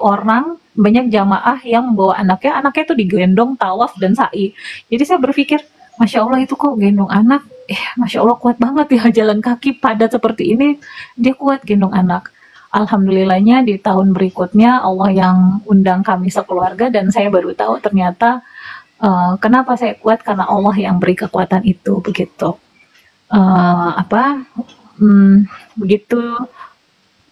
jamaah yang membawa anaknya itu digendong tawaf dan sa'i. Jadi saya berpikir, Masya Allah itu kok gendong anak, Masya Allah kuat banget ya, jalan kaki padat seperti ini, dia kuat gendong anak. Alhamdulillahnya di tahun berikutnya Allah yang undang kami sekeluarga, dan saya baru tahu ternyata kenapa saya kuat, karena Allah yang beri kekuatan itu begitu. Begitu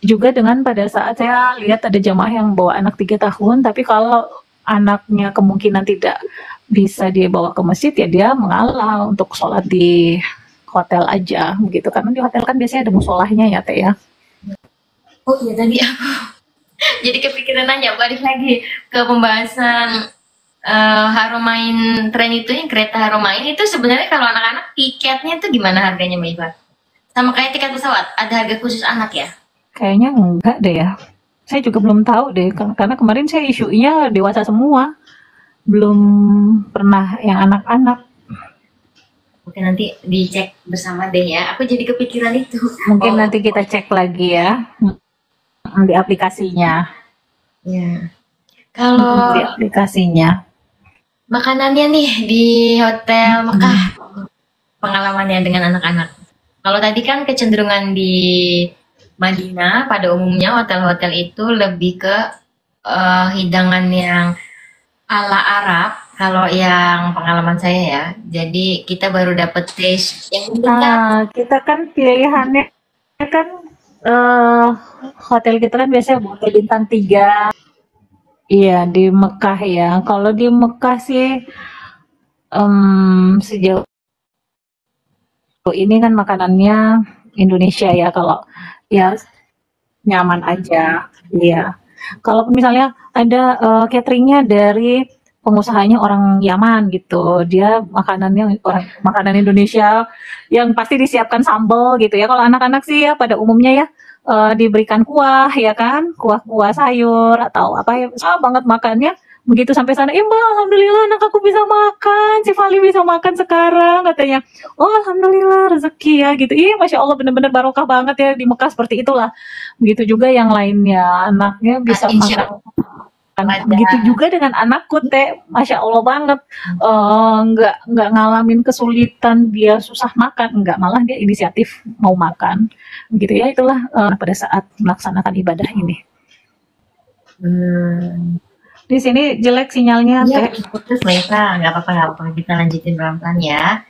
juga dengan pada saat saya lihat ada jamaah yang bawa anak 3 tahun, tapi kalau anaknya kemungkinan tidak bisa dia bawa ke masjid, ya dia mengalah untuk sholat di hotel aja begitu, karena di hotel kan biasanya ada musolahnya ya Teh ya. Oh iya, tadi aku Jadi kepikiran nanya, balik lagi ke pembahasan Haromain tren itu, yang kereta Haromain itu sebenarnya kalau anak-anak tiketnya itu gimana harganya Mbak Iva? Sama kayak tiket pesawat, ada harga khusus anak ya? Kayaknya enggak deh ya. Saya juga belum tahu deh, karena kemarin saya isunya dewasa semua, belum pernah yang anak-anak. Oke, nanti dicek bersama deh ya. Aku jadi kepikiran itu. Mungkin nanti kita cek lagi ya di aplikasinya. Ya. Kalau Di aplikasinya. makanannya nih di Hotel Mekah, pengalamannya dengan anak-anak. Kalau tadi kan kecenderungan di Madinah pada umumnya hotel-hotel itu lebih ke hidangan yang ala Arab. Kalau yang pengalaman saya ya, jadi kita baru dapet taste yang unik kan. Nah, kita kan pilihannya kan hotel kita kan biasanya hotel bintang 3. Iya, di Mekah ya. Kalau di Mekah sih sejauh ini kan makanannya Indonesia ya, kalau ya nyaman aja. Iya. Kalau misalnya ada cateringnya dari pengusahanya orang Yaman gitu, dia makanannya makanan Indonesia yang pasti disiapkan sambal gitu ya. Kalau anak-anak sih ya pada umumnya ya diberikan kuah ya kan, kuah-kuah sayur atau apa ya, susah banget makannya. Begitu sampai sana, Mbak, alhamdulillah anak aku bisa makan, si Fali bisa makan sekarang katanya. Oh alhamdulillah rezeki ya gitu. Ih masya Allah bener-bener barokah banget ya di Mekah, seperti itulah. Begitu juga yang lainnya, anaknya bisa Insya makan. Allah Begitu ada. juga dengan anakku teh, masya Allah banget. Nggak ngalamin kesulitan dia susah makan, nggak, malah dia inisiatif mau makan. Begitu ya, itulah pada saat melaksanakan ibadah ini. Di sini jelek sinyalnya Iya, teh. putus Mbak Eva. Nggak apa-apa, nggak apa-apa. Kita lanjutin pelan-pelan ya.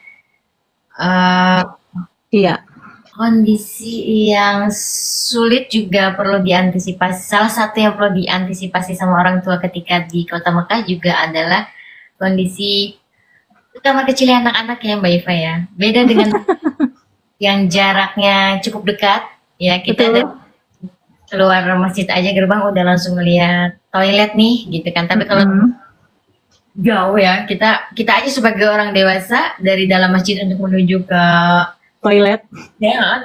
Eh, Iya. Kondisi yang sulit juga perlu diantisipasi. Salah satu yang perlu diantisipasi sama orang tua ketika di Kota Mekah juga adalah kondisi kamar kecil anak-anak ya Mbak Iva ya. Beda dengan yang jaraknya cukup dekat. Ya, kita Betul. keluar masjid aja gerbang udah langsung ngeliat toilet nih gitu kan. Tapi kalau jauh ya, kita aja sebagai orang dewasa dari dalam masjid untuk menuju ke Toilet,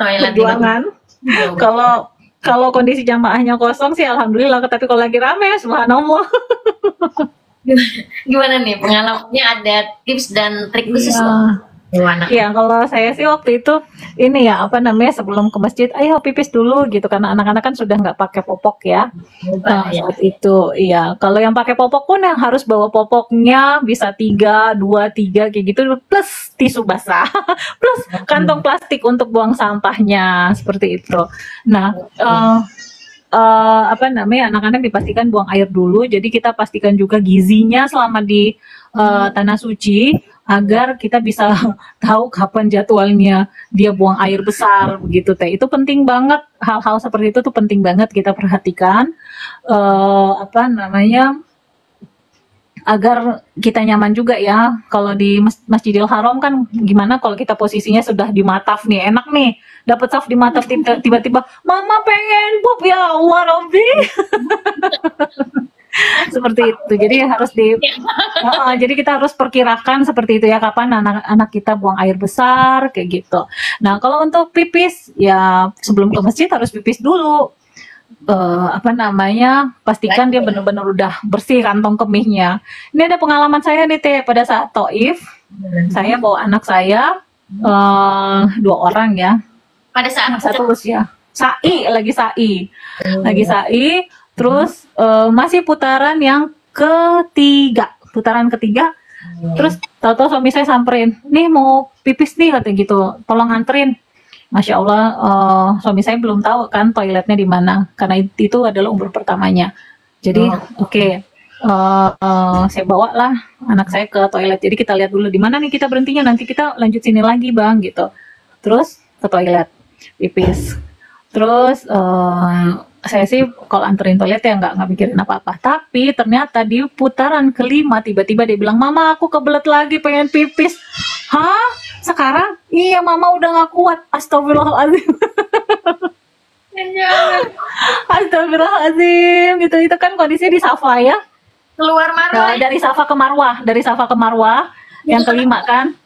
toilet perjuangan. jauh. Kalau kondisi jamaahnya kosong sih alhamdulillah, tapi kalau lagi rame subhanallah. Gimana nih pengalamannya, ada tips dan trik khusus Iya. anak? Iya, kalau saya sih waktu itu ini ya apa namanya, sebelum ke masjid, ayo pipis dulu gitu, karena anak-anak kan sudah nggak pakai popok ya. Ya. Saat itu, iya. Kalau yang pakai popok pun yang harus bawa popoknya bisa 3, 2, 3 kayak gitu, plus tisu basah, plus kantong plastik untuk buang sampahnya seperti itu. Nah, apa namanya, anak-anak dipastikan buang air dulu. Jadi kita pastikan juga gizinya selama di tanah suci, agar kita bisa tahu kapan jadwalnya dia buang air besar begitu teh. Itu penting banget, hal-hal seperti itu tuh penting banget kita perhatikan. Apa namanya, agar kita nyaman juga ya. Kalau di Masjidil Haram kan gimana kalau kita posisinya sudah di mataf nih, enak nih, dapat saf di mataf, tiba-tiba mama pengen pup, ya Allah Robbi. Seperti itu. Jadi harus jadi kita harus perkirakan seperti itu ya, kapan anak-anak kita buang air besar kayak gitu. Nah, kalau untuk pipis ya sebelum ke masjid harus pipis dulu. Apa namanya, pastikan dia benar-benar udah bersih kantong kemihnya. Ini ada pengalaman saya nih teh, pada saat Taif, saya bawa anak saya 2 orang ya. Pada saat Satu usia lagi sai, terus masih putaran yang ketiga, terus tahu-tahu suami saya samperin, nih mau pipis nih katanya gitu, tolong anterin. Masya Allah, suami saya belum tahu kan toiletnya di mana, karena itu adalah umroh pertamanya. Jadi oke, saya bawa lah anak saya ke toilet. Jadi kita lihat dulu di mana nih kita berhentinya, nanti kita lanjut sini lagi bang gitu. Terus ke toilet, pipis. Terus saya sih kalau anterin toilet ya nggak mikirin apa-apa. Tapi ternyata di putaran kelima tiba-tiba dia bilang, mama aku kebelet lagi pengen pipis. Hah? Sekarang? Iya mama udah nggak kuat. Astagfirullahaladzim. Jangan. Astagfirullahaladzim, gitu itu kan kondisinya di Safa ya. Keluar marwah. Dari Safa ke Marwah, dari Safa ke Marwah yang kelima kan.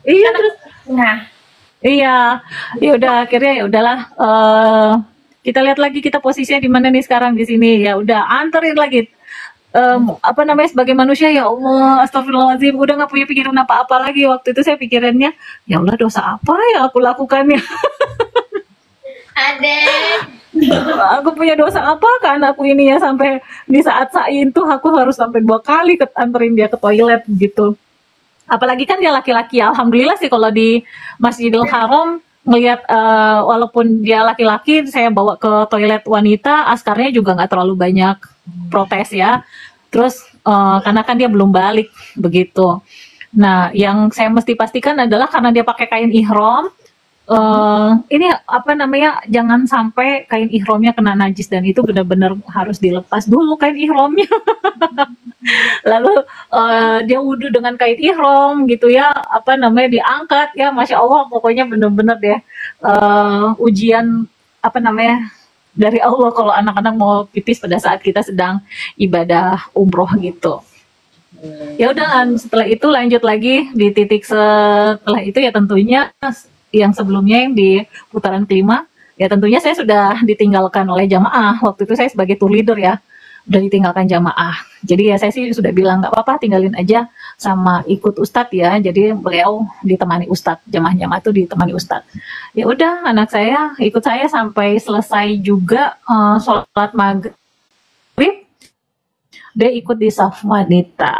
Iya terus Nah, iya, ya udah akhirnya ya udahlah kita lihat lagi kita posisinya di mana nih sekarang di sini. Ya udah anterin lagi apa namanya sebagai manusia ya Allah astagfirullahaladzim udah nggak punya pikiran apa-apa lagi waktu itu saya pikirannya ya Allah dosa apa ya aku lakukannya adek. aku punya dosa apa kan aku ini ya sampai di saat sa'i itu aku harus sampai 2 kali anterin dia ke toilet gitu apalagi kan dia laki-laki alhamdulillah sih kalau di Masjidil Haram melihat walaupun dia laki-laki saya bawa ke toilet wanita askarnya juga nggak terlalu banyak protes ya terus karena kan dia belum balik begitu nah yang saya mesti pastikan adalah karena dia pakai kain ihram ini apa namanya jangan sampai kain ihramnya kena najis dan itu benar-benar harus dilepas dulu kain ihramnya lalu dia wudhu dengan kain ihram gitu ya apa namanya diangkat ya masya Allah pokoknya bener-bener deh ujian apa namanya dari Allah kalau anak-anak mau pipis pada saat kita sedang ibadah umroh gitu ya udah setelah itu lanjut lagi di titik setelah itu ya tentunya yang sebelumnya yang di putaran kelima ya tentunya saya sudah ditinggalkan oleh jamaah waktu itu saya sebagai tour leader ya udah ditinggalkan jamaah. Jadi ya saya sih sudah bilang nggak apa-apa tinggalin aja sama ikut ustadz ya. Jadi beliau ditemani ustadz, jamaah-jamaah itu ditemani ustadz. Ya udah anak saya ikut saya sampai selesai juga sholat maghrib. Dia ikut di saf wanita.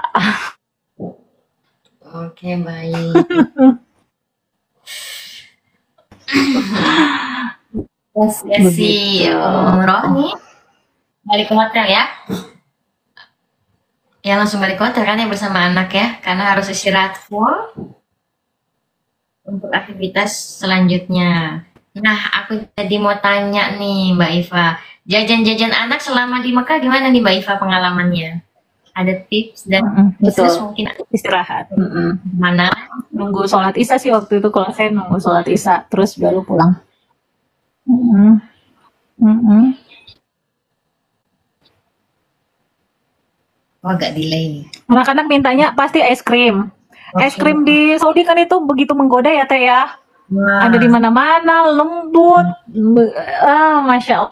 Oke, baik. Sesi umroh nih balik ke hotel ya. Ya langsung balik ke hotel kan ya bersama anak ya, karena harus istirahat full untuk aktivitas selanjutnya. Nah, aku tadi mau tanya nih Mbak Iva, jajan-jajan anak selama di Mekah gimana nih Mbak Iva pengalamannya? Ada tips dan betul mungkin istirahat. Mana? Nunggu sholat isya sih waktu itu kalau saya nunggu sholat isya terus baru pulang. Oh, agak delay nih. Anak-anak mintanya pasti es krim. Es krim di Saudi kan itu begitu menggoda ya Teh ya. Wah. Ada di mana-mana, lembut. Masya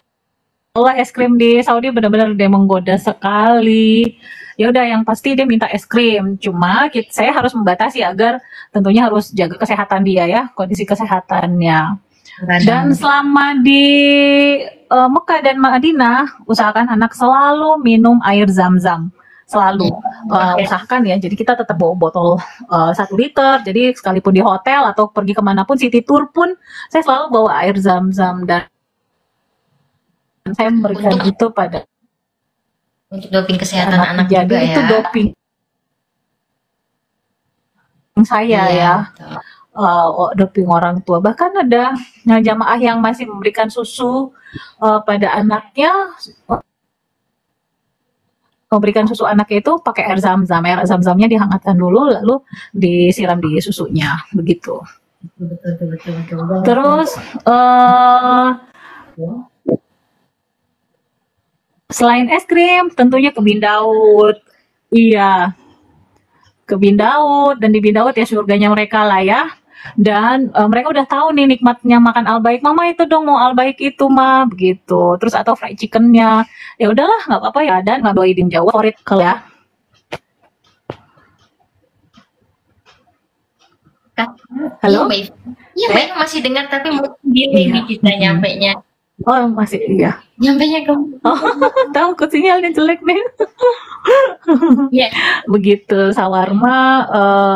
Allah es krim di Saudi benar-benar dia menggoda sekali. Ya udah yang pasti dia minta es krim. Cuma saya harus membatasi agar tentunya harus jaga kesehatan dia ya, kondisi kesehatannya. Dan selama di Mekah dan Madinah, usahakan anak selalu minum air zam-zam. Selalu usahakan ya. Jadi kita tetap bawa botol 1 liter. Jadi sekalipun di hotel atau pergi kemanapun, city tour pun, saya selalu bawa air zam-zam dan saya memberikan itu pada untuk doping kesehatan anak jadi juga itu ya. doping saya ya. Doping orang tua. Bahkan ada jamaah yang masih memberikan susu pada anaknya, memberikan susu anaknya itu pakai air zam-zam. Air zam-zamnya dihangatkan dulu, lalu disiram di susunya, begitu. Betul. Terus selain es krim, tentunya kebin Daud. Iya, kebin Daud, dan di Bin Daud ya surganya mereka lah ya. Dan mereka udah tahu nih nikmatnya makan al-baik. Mama itu dong mau al-baik itu mah begitu. Terus atau fried chickennya. Ya udahlah nggak apa-apa ya. Dan ngadoidin Jawa favorit kalau ya. Halo? Iya, Mbak masih dengar tapi mungkin delay nih kita nyampainya. Oh masih iya. Nyampainya kamu. Takut sinyalnya jelek nih. Iya. Begitu sawarma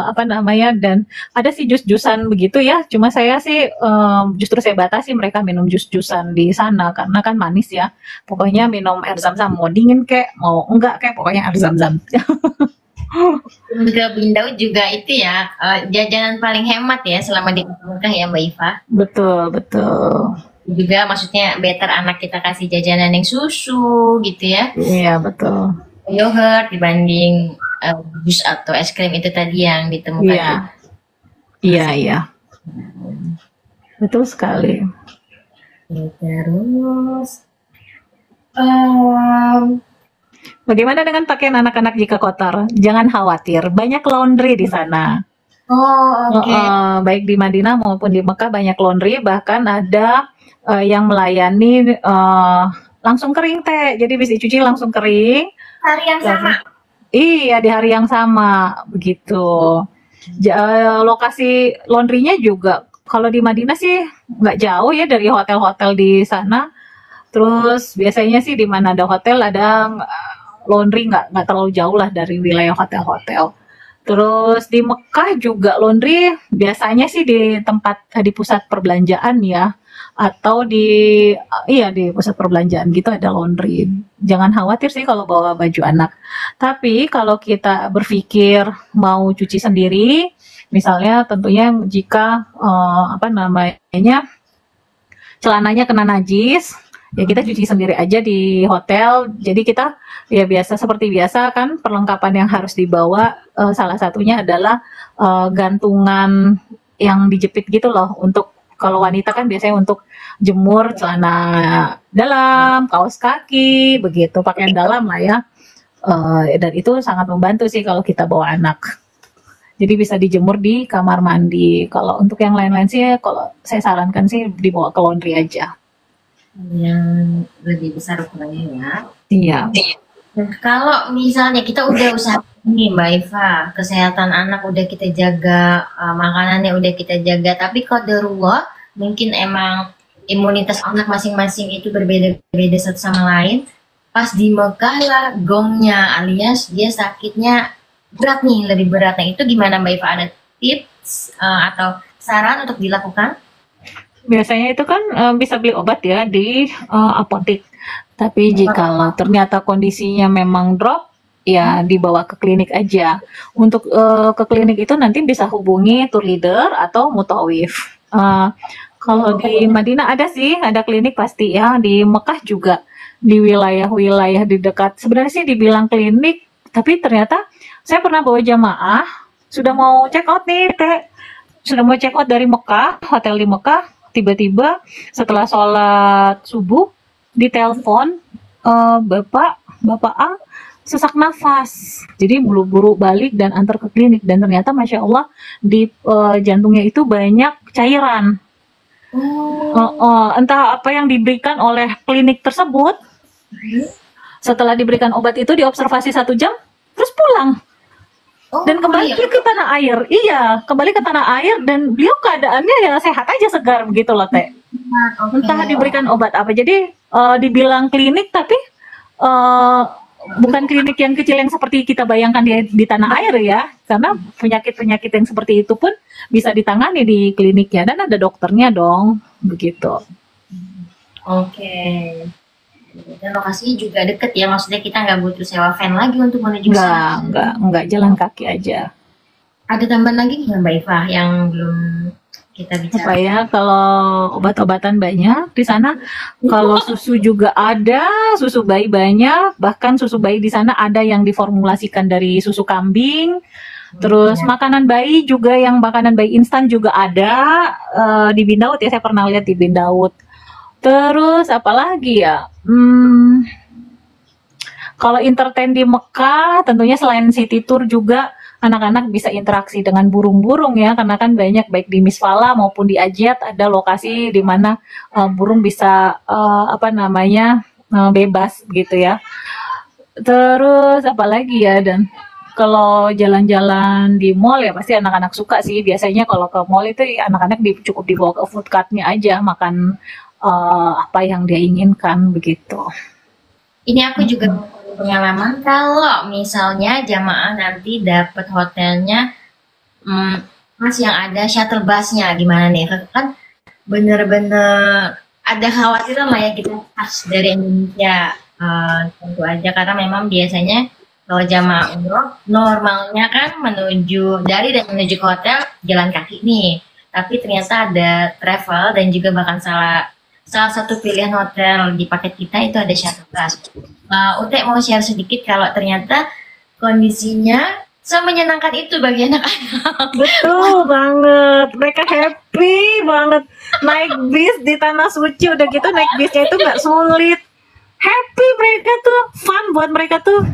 apa namanya dan ada sih jus-jusan begitu ya. Cuma saya sih justru saya batasi mereka minum jus-jusan di sana karena kan manis ya. Pokoknya minum air zam-zam mau dingin kek, mau enggak kek pokoknya air zam-zam. Ke Bin Daud juga itu ya jajanan paling hemat ya selama di Mekah ya Mbak Iva. Betul. Juga maksudnya better anak kita kasih jajanan yang susu gitu ya. Iya betul. Yogurt dibanding jus atau es krim itu tadi yang ditemukan. Iya. Betul sekali. Oke, terus em, Bagaimana dengan pakaian anak-anak jika kotor? Jangan khawatir, banyak laundry di sana. oh oke. Baik di Madinah maupun di Mekah banyak laundry, bahkan ada yang melayani langsung kering teh, jadi bisa dicuci langsung kering. Hari yang sama. Iya, di hari yang sama begitu. Lokasi laundrynya juga kalau di Madinah sih nggak jauh ya dari hotel-hotel di sana. Terus biasanya sih di mana ada hotel ada laundry nggak terlalu jauh lah dari wilayah hotel-hotel. Terus di Mekah juga laundry biasanya sih di tempat di pusat perbelanjaan ya atau di iya di pusat perbelanjaan gitu ada laundry. Jangan khawatir sih kalau bawa baju anak. Tapi kalau kita berpikir mau cuci sendiri, misalnya tentunya jika apa namanya celananya kena najis, ya kita cuci sendiri aja di hotel. Jadi kita ya biasa seperti biasa kan perlengkapan yang harus dibawa salah satunya adalah gantungan yang dijepit gitu loh untuk kalau wanita kan biasanya untuk jemur celana dalam, kaos kaki, begitu pakaian dalam lah ya. Dan itu sangat membantu sih kalau kita bawa anak. Jadi bisa dijemur di kamar mandi. Kalau untuk yang lain-lain sih, kalau saya sarankan sih dibawa ke laundry aja. Yang lebih besar ukurannya ya. Iya. Nah, kalau misalnya kita udah usaha nih Mbak Iva, kesehatan anak udah kita jaga, makanannya udah kita jaga, tapi qadarullah mungkin emang imunitas anak masing-masing itu berbeda-beda satu sama lain. Pas di Mekah lah gongnya alias dia sakitnya berat nih, lebih berat. Nah itu gimana Mbak Iva? Ada tips atau saran untuk dilakukan? Biasanya itu kan bisa beli obat ya di apotek. Tapi jika ternyata kondisinya memang drop, ya dibawa ke klinik aja. Untuk ke klinik itu nanti bisa hubungi tour leader atau mutawif. Kalau di Madinah ada sih, ada klinik pasti ya. Di Mekah juga di wilayah-wilayah di dekat. Sebenarnya sih dibilang klinik, tapi ternyata saya pernah bawa jamaah sudah mau check out nih, teh. Sudah mau check out dari Mekah, hotel di Mekah, tiba-tiba setelah sholat subuh ditelepon bapak A sesak nafas, jadi buru-buru balik dan antar ke klinik dan ternyata masya Allah di jantungnya itu banyak cairan. Entah apa yang diberikan oleh klinik tersebut. Setelah diberikan obat itu diobservasi 1 jam terus pulang dan kembali ke tanah air. Iya, kembali ke tanah air dan beliau keadaannya ya sehat aja, segar begitu loh teh. Entah diberikan obat apa. Jadi dibilang klinik tapi bukan klinik yang kecil yang seperti kita bayangkan di tanah air ya. Karena penyakit-penyakit yang seperti itu pun bisa ditangani di kliniknya dan ada dokternya dong, begitu. Oke. Dan lokasinya juga deket ya, maksudnya kita nggak butuh sewa van lagi untuk menuju ke sana. Enggak, jalan kaki aja. Ada tambahan lagi nggak Mbak Iva yang belum kita Apa bicara? ya, kalau obat-obatan banyak di sana, kalau susu juga ada, susu bayi banyak, bahkan susu bayi di sana ada yang diformulasikan dari susu kambing. Terus makanan bayi juga, yang makanan bayi instan juga ada di Bin Daud ya, saya pernah lihat di Bin Daud. Terus apalagi ya? Kalau entertain di Mekah, tentunya selain city tour juga anak-anak bisa interaksi dengan burung-burung ya, karena kan banyak baik di Misfala maupun di Ajiat ada lokasi di mana burung bisa apa namanya bebas gitu ya. Terus apalagi ya, dan kalau jalan-jalan di mall ya pasti anak-anak suka sih. Biasanya kalau ke mall itu anak-anak cukup dibawa ke food cart-nya aja, makan apa yang dia inginkan begitu. Ini aku juga pengalaman kalau misalnya jamaah nanti dapat hotelnya pas yang ada shuttle busnya gimana nih? Kan bener-bener ada khawatiran lah ya kita pas dari Indonesia tentu aja karena memang biasanya kalau jamaah umroh normalnya kan dari dan menuju ke hotel jalan kaki nih. Tapi ternyata ada travel dan juga bahkan salah satu pilihan hotel di paket kita itu ada shuttle bus. Ute mau share sedikit kalau ternyata kondisinya semenyenangkan itu bagi anak-anak. Betul banget, mereka happy banget naik bis di tanah suci. Udah gitu naik bisnya itu nggak sulit, happy mereka tuh, fun buat mereka tuh,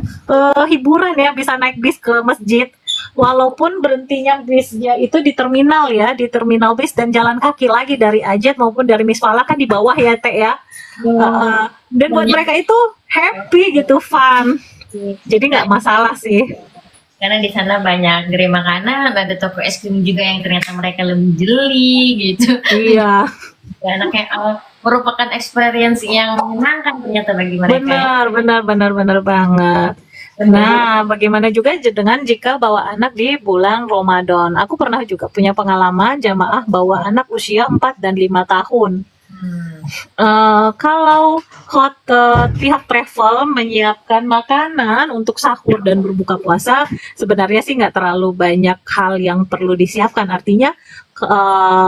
hiburan ya, bisa naik bis ke masjid. Walaupun berhentinya bisnya itu di terminal ya, di terminal bis, dan jalan kaki lagi dari Ajat maupun dari Miswala kan di bawah ya Teh ya. Dan buat mereka itu happy gitu, fun. Jadi nggak masalah sih. Karena di sana banyak gerai makanan, ada toko es krim juga yang ternyata mereka lebih jeli gitu. Iya. Dan anaknya merupakan experience yang menyenangkan ternyata bagi mereka. Benar banget. Nah, bagaimana juga dengan jika bawa anak di bulan Ramadan? Aku pernah juga punya pengalaman jamaah bawa anak usia 4 dan 5 tahun. Kalau pihak travel menyiapkan makanan untuk sahur dan berbuka puasa, sebenarnya sih nggak terlalu banyak hal yang perlu disiapkan. Artinya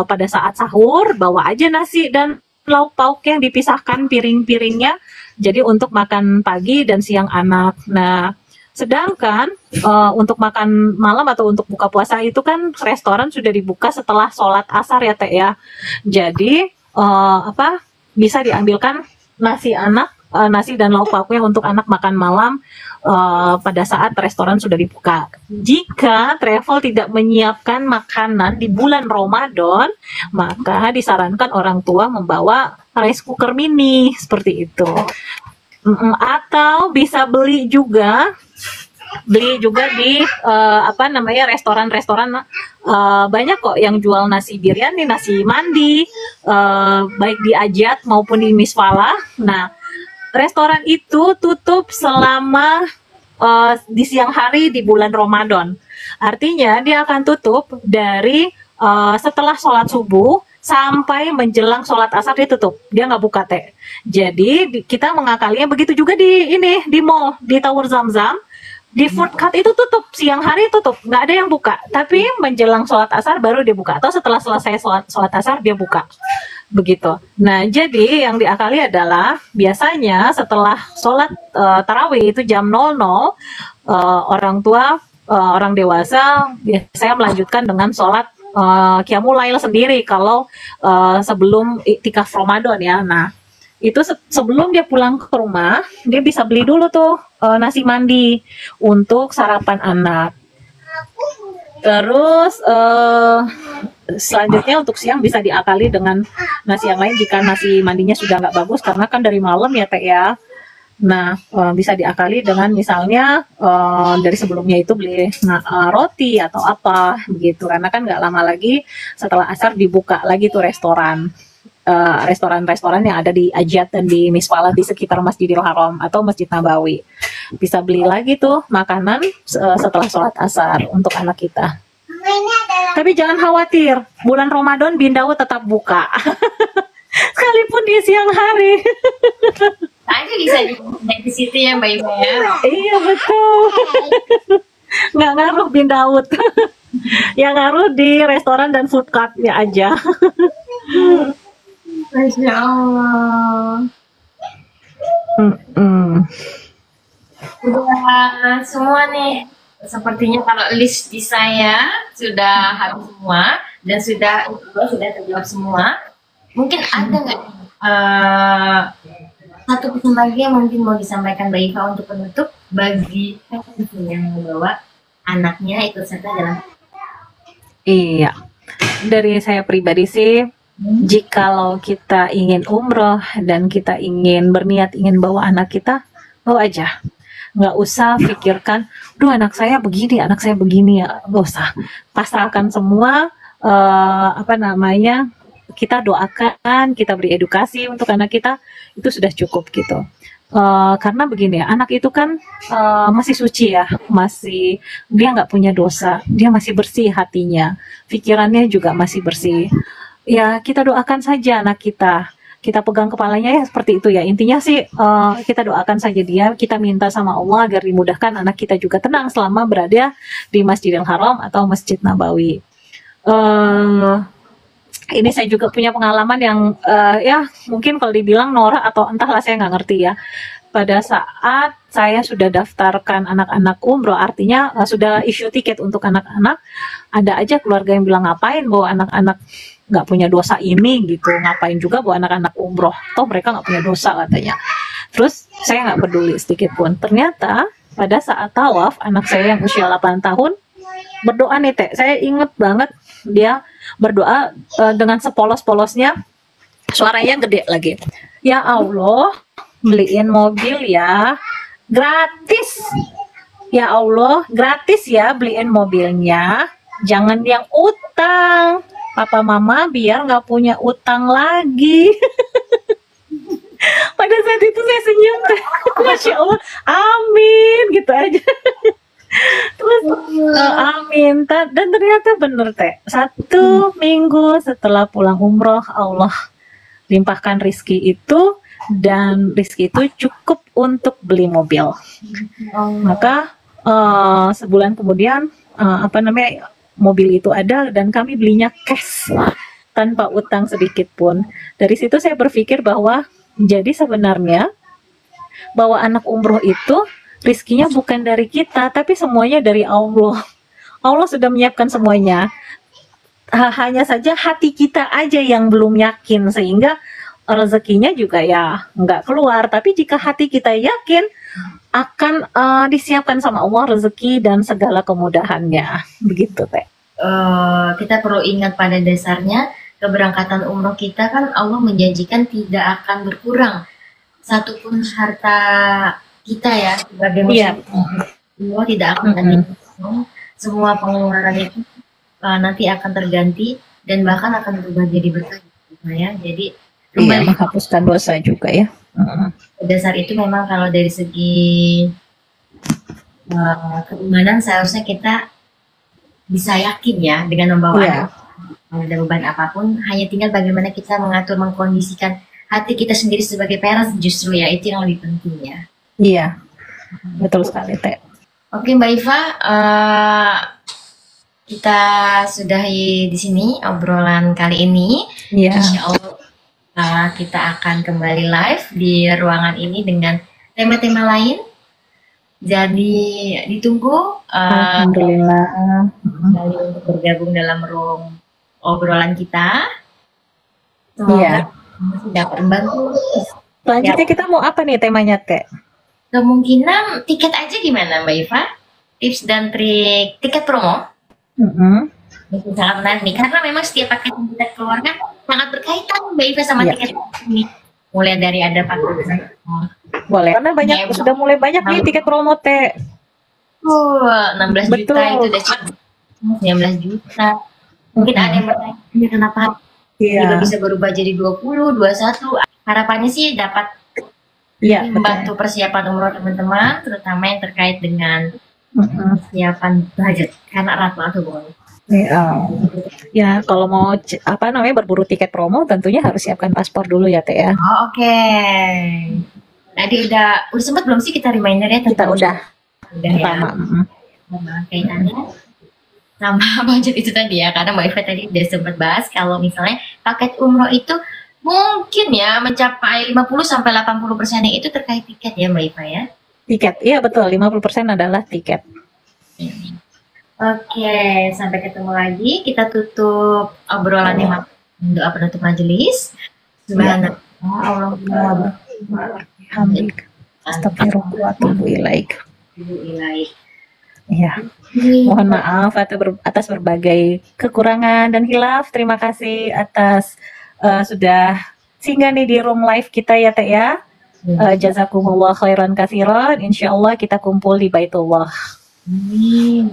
pada saat sahur bawa aja nasi dan lauk pauk yang dipisahkan piring-piringnya. Jadi untuk makan pagi dan siang anak. Nah, sedangkan untuk makan malam atau untuk buka puasa itu kan restoran sudah dibuka setelah sholat asar ya Teh ya. Jadi bisa diambilkan nasi dan lauk pauknya untuk anak makan malam pada saat restoran sudah dibuka. Jika travel tidak menyiapkan makanan di bulan Ramadan, maka disarankan orang tua membawa rice cooker mini seperti itu. Atau bisa beli juga di restoran-restoran, banyak kok yang jual nasi biryani, nasi mandi, baik di Ajat maupun di Miswala. Nah, restoran itu tutup selama di siang hari di bulan Ramadan. Artinya dia akan tutup dari setelah sholat subuh sampai menjelang sholat asar dia tutup, dia nggak buka Teh. Jadi kita mengakalinya begitu juga di mall, di Tower Zamzam. Di food court itu tutup, siang hari tutup, nggak ada yang buka. Tapi menjelang sholat asar baru dia buka, atau setelah selesai sholat asar dia buka. Begitu. Nah, jadi yang diakali adalah biasanya setelah sholat tarawih itu jam 00, orang tua, orang dewasa biasanya melanjutkan dengan sholat Qiyamul Lail sendiri kalau sebelum iktikaf Ramadan ya. Nah, itu sebelum dia pulang ke rumah, dia bisa beli dulu tuh nasi mandi untuk sarapan anak. Terus selanjutnya untuk siang bisa diakali dengan nasi yang lain jika nasi mandinya sudah nggak bagus karena kan dari malam ya Teh ya. Nah, bisa diakali dengan misalnya dari sebelumnya itu beli roti atau apa begitu, karena kan nggak lama lagi setelah asar dibuka lagi tuh restoran-restoran yang ada di Ajat dan di Miswala di sekitar Masjidil Haram atau Masjid Nabawi. Bisa beli lagi tuh makanan setelah sholat asar untuk anak kita. Tapi jangan khawatir, bulan Ramadan Bindaud tetap buka. Sekalipun di siang hari. Aja bisa di situ ya Mbak Ibu ya. Iya betul. Nggak ngaruh Bindaud. Yang ngaruh di restoran dan food court-nya aja. Masya Allah. Udah semua nih. Sepertinya kalau list di saya sudah habis semua dan sudah terjawab semua. Mungkin ada nggak satu pesan lagi yang mungkin mau disampaikan Mbak Iva untuk penutup bagi yang membawa anaknya ikut serta dalam? Iya, dari saya pribadi sih, jikalau kita ingin umroh dan kita ingin berniat ingin bawa anak kita, bawa aja. Nggak usah pikirkan, duh anak saya begini ya, nggak usah. Pasrahkan semua, kita doakan, kita beri edukasi untuk anak kita, itu sudah cukup gitu. Karena begini ya, anak itu kan masih suci ya, dia nggak punya dosa, dia masih bersih hatinya, pikirannya juga masih bersih. Ya kita doakan saja anak kita pegang kepalanya ya seperti itu ya. Intinya sih kita doakan saja dia, kita minta sama Allah agar dimudahkan anak kita juga tenang selama berada di Masjidil Haram atau Masjid Nabawi. Ini saya juga punya pengalaman yang ya mungkin kalau dibilang norak atau entahlah saya nggak ngerti ya. pada saat saya sudah daftarkan anak-anak umroh, artinya sudah issue tiket untuk anak-anak, ada aja keluarga yang bilang ngapain bawa anak-anak nggak punya dosa ini gitu, ngapain juga bawa anak-anak umroh, toh mereka nggak punya dosa katanya. Terus saya nggak peduli sedikit pun. Ternyata pada saat tawaf, anak saya yang usia 8 tahun berdoa nih Teh, saya inget banget dia berdoa dengan sepolos-polosnya, suaranya gede lagi. Ya Allah, beliin mobil ya, gratis. Ya Allah, gratis ya beliin mobilnya, jangan yang utang. Papa mama biar nggak punya utang lagi. Pada saat itu saya senyum, Masya Allah, amin, gitu aja. Terus amin, dan ternyata bener Teh, 1 minggu setelah pulang umroh, Allah limpahkan rizki itu, dan rizki itu cukup untuk beli mobil. Maka sebulan kemudian mobil itu ada, dan kami belinya cash tanpa utang sedikit pun. Dari situ saya berpikir bahwa jadi sebenarnya bahwa anak umroh itu rizkinya bukan dari kita, tapi semuanya dari Allah. Allah sudah menyiapkan semuanya. Hanya saja hati kita aja yang belum yakin, sehingga rezekinya juga ya nggak keluar. Tapi jika hati kita yakin, akan disiapkan sama Allah rezeki dan segala kemudahannya. Begitu Teh. Kita perlu ingat pada dasarnya keberangkatan umroh kita kan Allah menjanjikan tidak akan berkurang satupun harta kita ya sebagai muslim. Allah tidak akan ada semua pengeluaran itu nanti akan terganti dan bahkan akan berubah jadi berkah ya. Jadi menghapuskan dosa juga ya. Dasar itu memang kalau dari segi keimanan seharusnya kita bisa yakin ya dengan membawa ada beban apapun, hanya tinggal bagaimana kita mengatur, mengkondisikan hati kita sendiri sebagai parents, justru ya itu yang lebih penting ya. Iya, betul sekali Teh. Oke Mbak Iva, kita sudahi di sini obrolan kali ini. Insya Allah kita akan kembali live di ruangan ini dengan tema-tema lain. Jadi ditunggu Alhamdulillah kembali untuk bergabung dalam room obrolan kita. Semoga dapat membantu. Selanjutnya kita mau apa nih temanya Teh? Kemungkinan tiket aja gimana Mbak Iva? Tips dan trik tiket promo. Sangat menarik nih, karena memang setiap paket yang kita keluarkan sangat berkaitan Mbak Iva sama tiket ini. Mulai dari ada paket boleh, karena banyak sudah mulai banyak nih tiket promo Teh. 16 juta itu udah cukup. 19 juta. Mungkin ada yang bertanya kenapa bisa berubah jadi 20, 21. Harapannya sih dapat membantu persiapan umroh teman-teman, terutama yang terkait dengan persiapan budget, karena erat banget hubungannya. Ya, kalau mau berburu tiket promo tentunya harus siapkan paspor dulu ya Teh ya. Oke. Tadi udah sempat belum sih kita remindernya? Kita udah ya. Kaitannya sama budget itu tadi ya, karena Mbak Iva tadi udah sempat bahas kalau misalnya paket umroh itu mungkin ya mencapai 50-80% itu terkait tiket ya Mbak Iva ya. Tiket, iya betul, 50% adalah tiket. Oke, sampai ketemu lagi. Kita tutup obrolannya doa penutup majelis. Subhanallah, Allahumma astagfirullah wa atubu ilaik. Ya, mohon maaf atas berbagai kekurangan dan hilaf. Terima kasih atas sudah singgah nih di room live kita ya Teh ya. Jazakumullah khairan katsiran. Insyaallah kita kumpul di Baitullah. Amin.